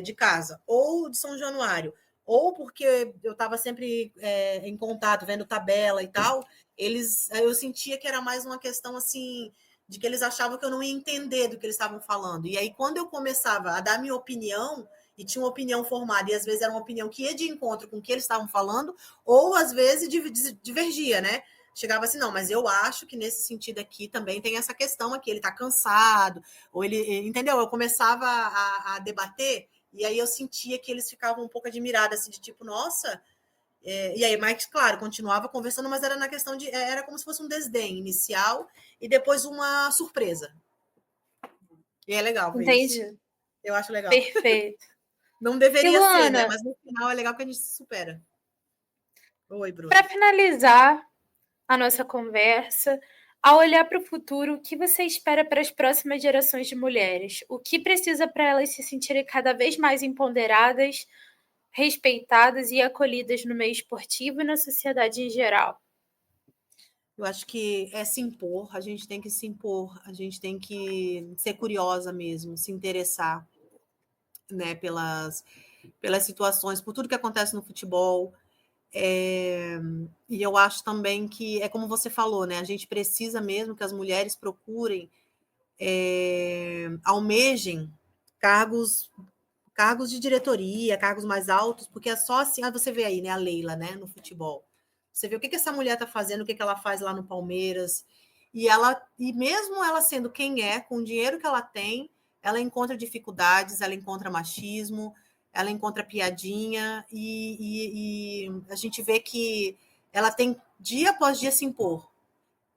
de casa ou de São Januário, ou porque eu estava sempre em contato, vendo tabela e tal, eu sentia que era mais uma questão assim de que eles achavam que eu não ia entender do que eles estavam falando. E aí, quando eu começava a dar minha opinião, e tinha uma opinião formada, e às vezes era uma opinião que ia de encontro com o que eles estavam falando, ou às vezes divergia, né? Chegava assim, não, mas eu acho que nesse sentido aqui também tem essa questão aqui, ele tá cansado, ou ele, entendeu? Eu começava a debater, e aí eu sentia que eles ficavam um pouco admirados, assim, de tipo, nossa, e aí, mas, claro, continuava conversando, mas era na questão de. Era como se fosse um desdém inicial e depois uma surpresa. E é legal ver isso. Entendi. Eu acho legal. Perfeito. Não E deveria ser, né? Luana, Mas no final é legal que a gente se supera. Oi, Bruno. para finalizar a nossa conversa, ao olhar para o futuro, o que você espera para as próximas gerações de mulheres? O que precisa para elas se sentirem cada vez mais empoderadas, respeitadas e acolhidas no meio esportivo e na sociedade em geral? Eu acho que é se impor, a gente tem que se impor, a gente tem que ser curiosa mesmo, se interessar, né, pelas situações, por tudo que acontece no futebol. E eu acho também que é como você falou, né? A gente precisa mesmo que as mulheres procurem, almejem cargos, cargos de diretoria, cargos mais altos, porque é só assim. Você vê aí, né, a Leila, né, no futebol. Você vê o que essa mulher está fazendo, o que ela faz lá no Palmeiras. E mesmo ela sendo quem é, com o dinheiro que ela tem, ela encontra dificuldades, ela encontra machismo, ela encontra piadinha e a gente vê que ela tem dia após dia se impor,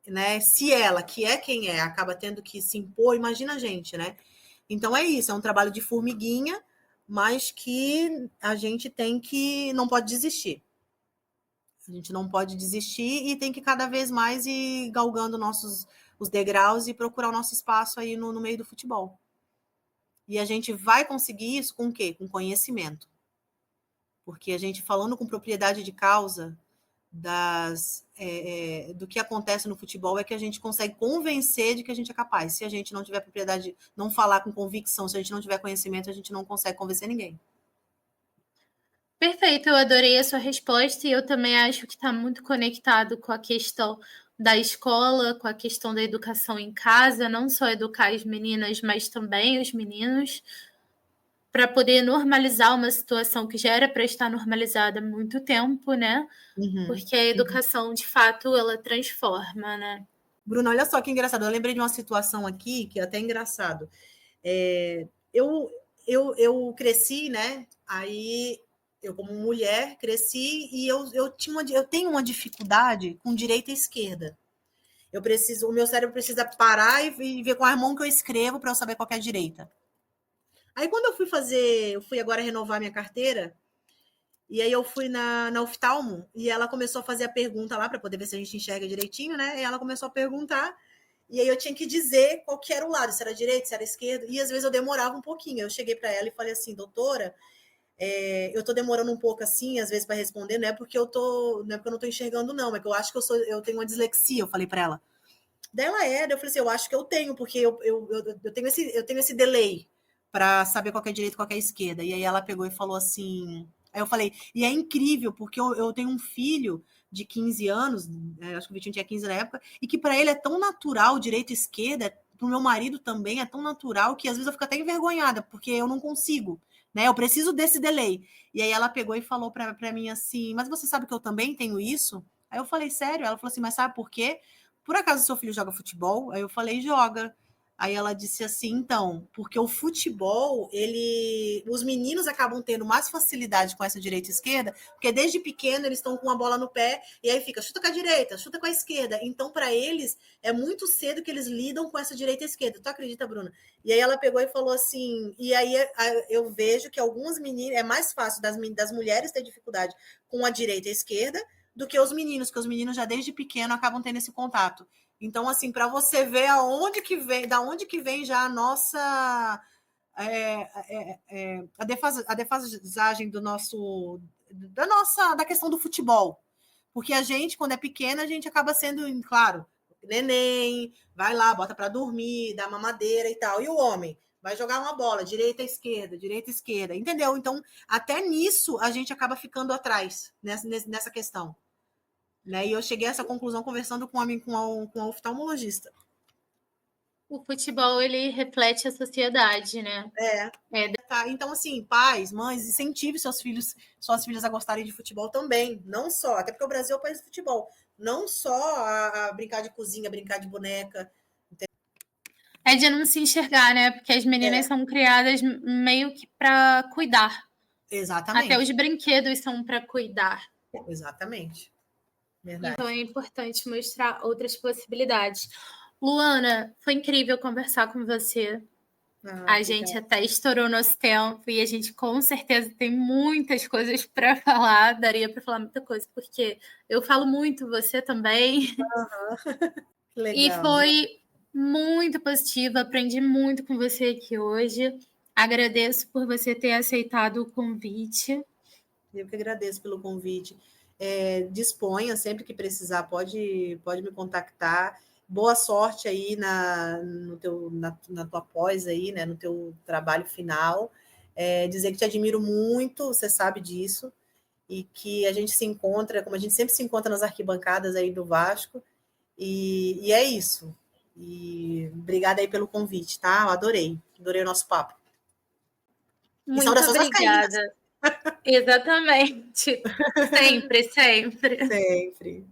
né? Se ela, que é quem é, acaba tendo que se impor, imagina a gente, né? Então é isso, é um trabalho de formiguinha, mas que a gente não pode desistir. A gente não pode desistir e tem que cada vez mais ir galgando os degraus e procurar o nosso espaço aí no meio do futebol. E a gente vai conseguir isso com o quê? Com conhecimento. Porque a gente, falando com propriedade de causa do que acontece no futebol, é que a gente consegue convencer de que a gente é capaz. Se a gente não tiver propriedade, não falar com convicção, se a gente não tiver conhecimento, a gente não consegue convencer ninguém. Perfeito, eu adorei a sua resposta e eu também acho que está muito conectado com a questão da escola, com a questão da educação em casa, não só educar as meninas, mas também os meninos, para poder normalizar uma situação que já era para estar normalizada há muito tempo, né? Porque a educação, de fato, ela transforma, né? Bruno, olha só que engraçado. Eu lembrei de uma situação aqui que é até engraçado. Eu cresci, né? Aí eu, como mulher, cresci e eu tenho uma dificuldade com direita e esquerda. O meu cérebro precisa parar e ver com a mão que eu escrevo para eu saber qual é a direita. Aí quando eu fui agora renovar minha carteira, e aí eu fui na oftalmo e ela começou a fazer a pergunta lá para poder ver se a gente enxerga direitinho, né? E ela começou a perguntar e aí eu tinha que dizer qual que era o lado, se era direito, se era esquerdo, e às vezes eu demorava um pouquinho. Eu cheguei para ela e falei assim, doutora, eu tô demorando um pouco assim, às vezes, para responder, não é porque eu não tô enxergando, não, é que eu acho que eu tenho uma dislexia, eu falei para ela. Daí ela eu falei assim, eu acho que eu tenho, porque eu tenho esse delay para saber qual é direito e qual é esquerda. E aí ela pegou e falou assim. Aí eu falei, e é incrível, porque eu tenho um filho de 15 anos, acho que o Vitinho tinha 15 na época, e que para ele é tão natural direita e esquerda, para o meu marido também é tão natural que às vezes eu fico até envergonhada, porque eu não consigo, né? Eu preciso desse delay. E aí ela pegou e falou para mim assim, mas você sabe que eu também tenho isso? Aí eu falei, sério? Ela falou assim, mas sabe por quê? Por acaso seu filho joga futebol? Aí eu falei, joga. Aí ela disse assim, então, porque o futebol, os meninos acabam tendo mais facilidade com essa direita e esquerda, porque desde pequeno eles estão com a bola no pé, e aí fica, chuta com a direita, chuta com a esquerda. Então, para eles, é muito cedo que eles lidam com essa direita e esquerda. Tu acredita, Bruna? E aí ela pegou e falou assim, e aí eu vejo que algumas meninas, é mais fácil das mulheres ter dificuldade com a direita e a esquerda, do que os meninos, porque os meninos já desde pequeno acabam tendo esse contato. Então, assim, para você ver da onde que vem já a nossa a defasagem da questão do futebol. Porque a gente, quando é pequena, a gente acaba sendo, claro, neném, vai lá, bota para dormir, dá mamadeira e tal. E o homem vai jogar uma bola, direita, esquerda, entendeu? Então, até nisso, a gente acaba ficando atrás nessa questão. Né? E eu cheguei a essa conclusão conversando com um oftalmologista. O futebol, ele reflete a sociedade, né? Tá. Então, assim, pais, mães, incentive suas filhas a gostarem de futebol também. Não só, até porque o Brasil é o país do futebol. Não só a brincar de cozinha, brincar de boneca. É de não se enxergar, né? Porque as meninas são criadas meio que para cuidar. Exatamente. Até os brinquedos são para cuidar. Exatamente. Verdade. Então é importante mostrar outras possibilidades. Luana, foi incrível conversar com você. A gente até estourou nosso tempo e a gente com certeza tem muitas coisas para falar. Daria para falar muita coisa, porque eu falo muito, você também. Legal. E foi muito positivo, aprendi muito com você aqui hoje. Agradeço por você ter aceitado o convite. Eu que agradeço pelo convite. Disponha, sempre que precisar, pode me contactar. Boa sorte aí na tua pós aí, né, no teu trabalho final. Dizer que te admiro muito, você sabe disso, e que a gente se encontra, como a gente sempre se encontra nas arquibancadas aí do Vasco, e é isso. E obrigada aí pelo convite, tá? Eu adorei o nosso papo. Muito obrigada. Exatamente. Sempre, sempre. Sempre.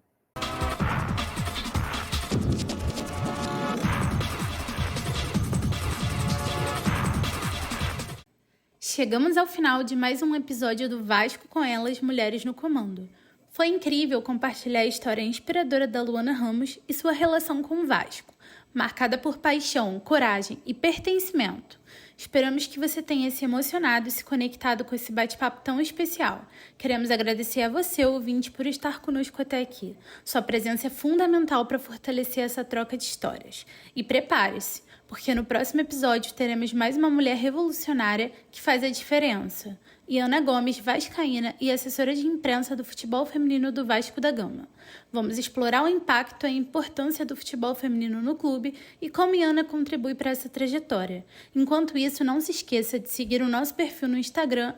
Chegamos ao final de mais um episódio do Vasco com Elas, Mulheres no Comando. Foi incrível compartilhar a história inspiradora da Luana Ramos e sua relação com o Vasco, marcada por paixão, coragem e pertencimento. Esperamos que você tenha se emocionado e se conectado com esse bate-papo tão especial. Queremos agradecer a você, ouvinte, por estar conosco até aqui. Sua presença é fundamental para fortalecer essa troca de histórias. E prepare-se, porque no próximo episódio teremos mais uma mulher revolucionária que faz a diferença. Ana Gomes, vascaína e assessora de imprensa do futebol feminino do Vasco da Gama. Vamos explorar o impacto e a importância do futebol feminino no clube e como Ana contribui para essa trajetória. Enquanto isso, não se esqueça de seguir o nosso perfil no Instagram,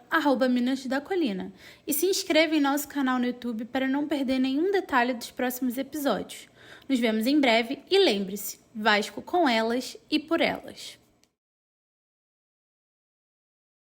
@MinasDaColina. E se inscreva em nosso canal no YouTube para não perder nenhum detalhe dos próximos episódios. Nos vemos em breve e lembre-se, Vasco com elas e por elas.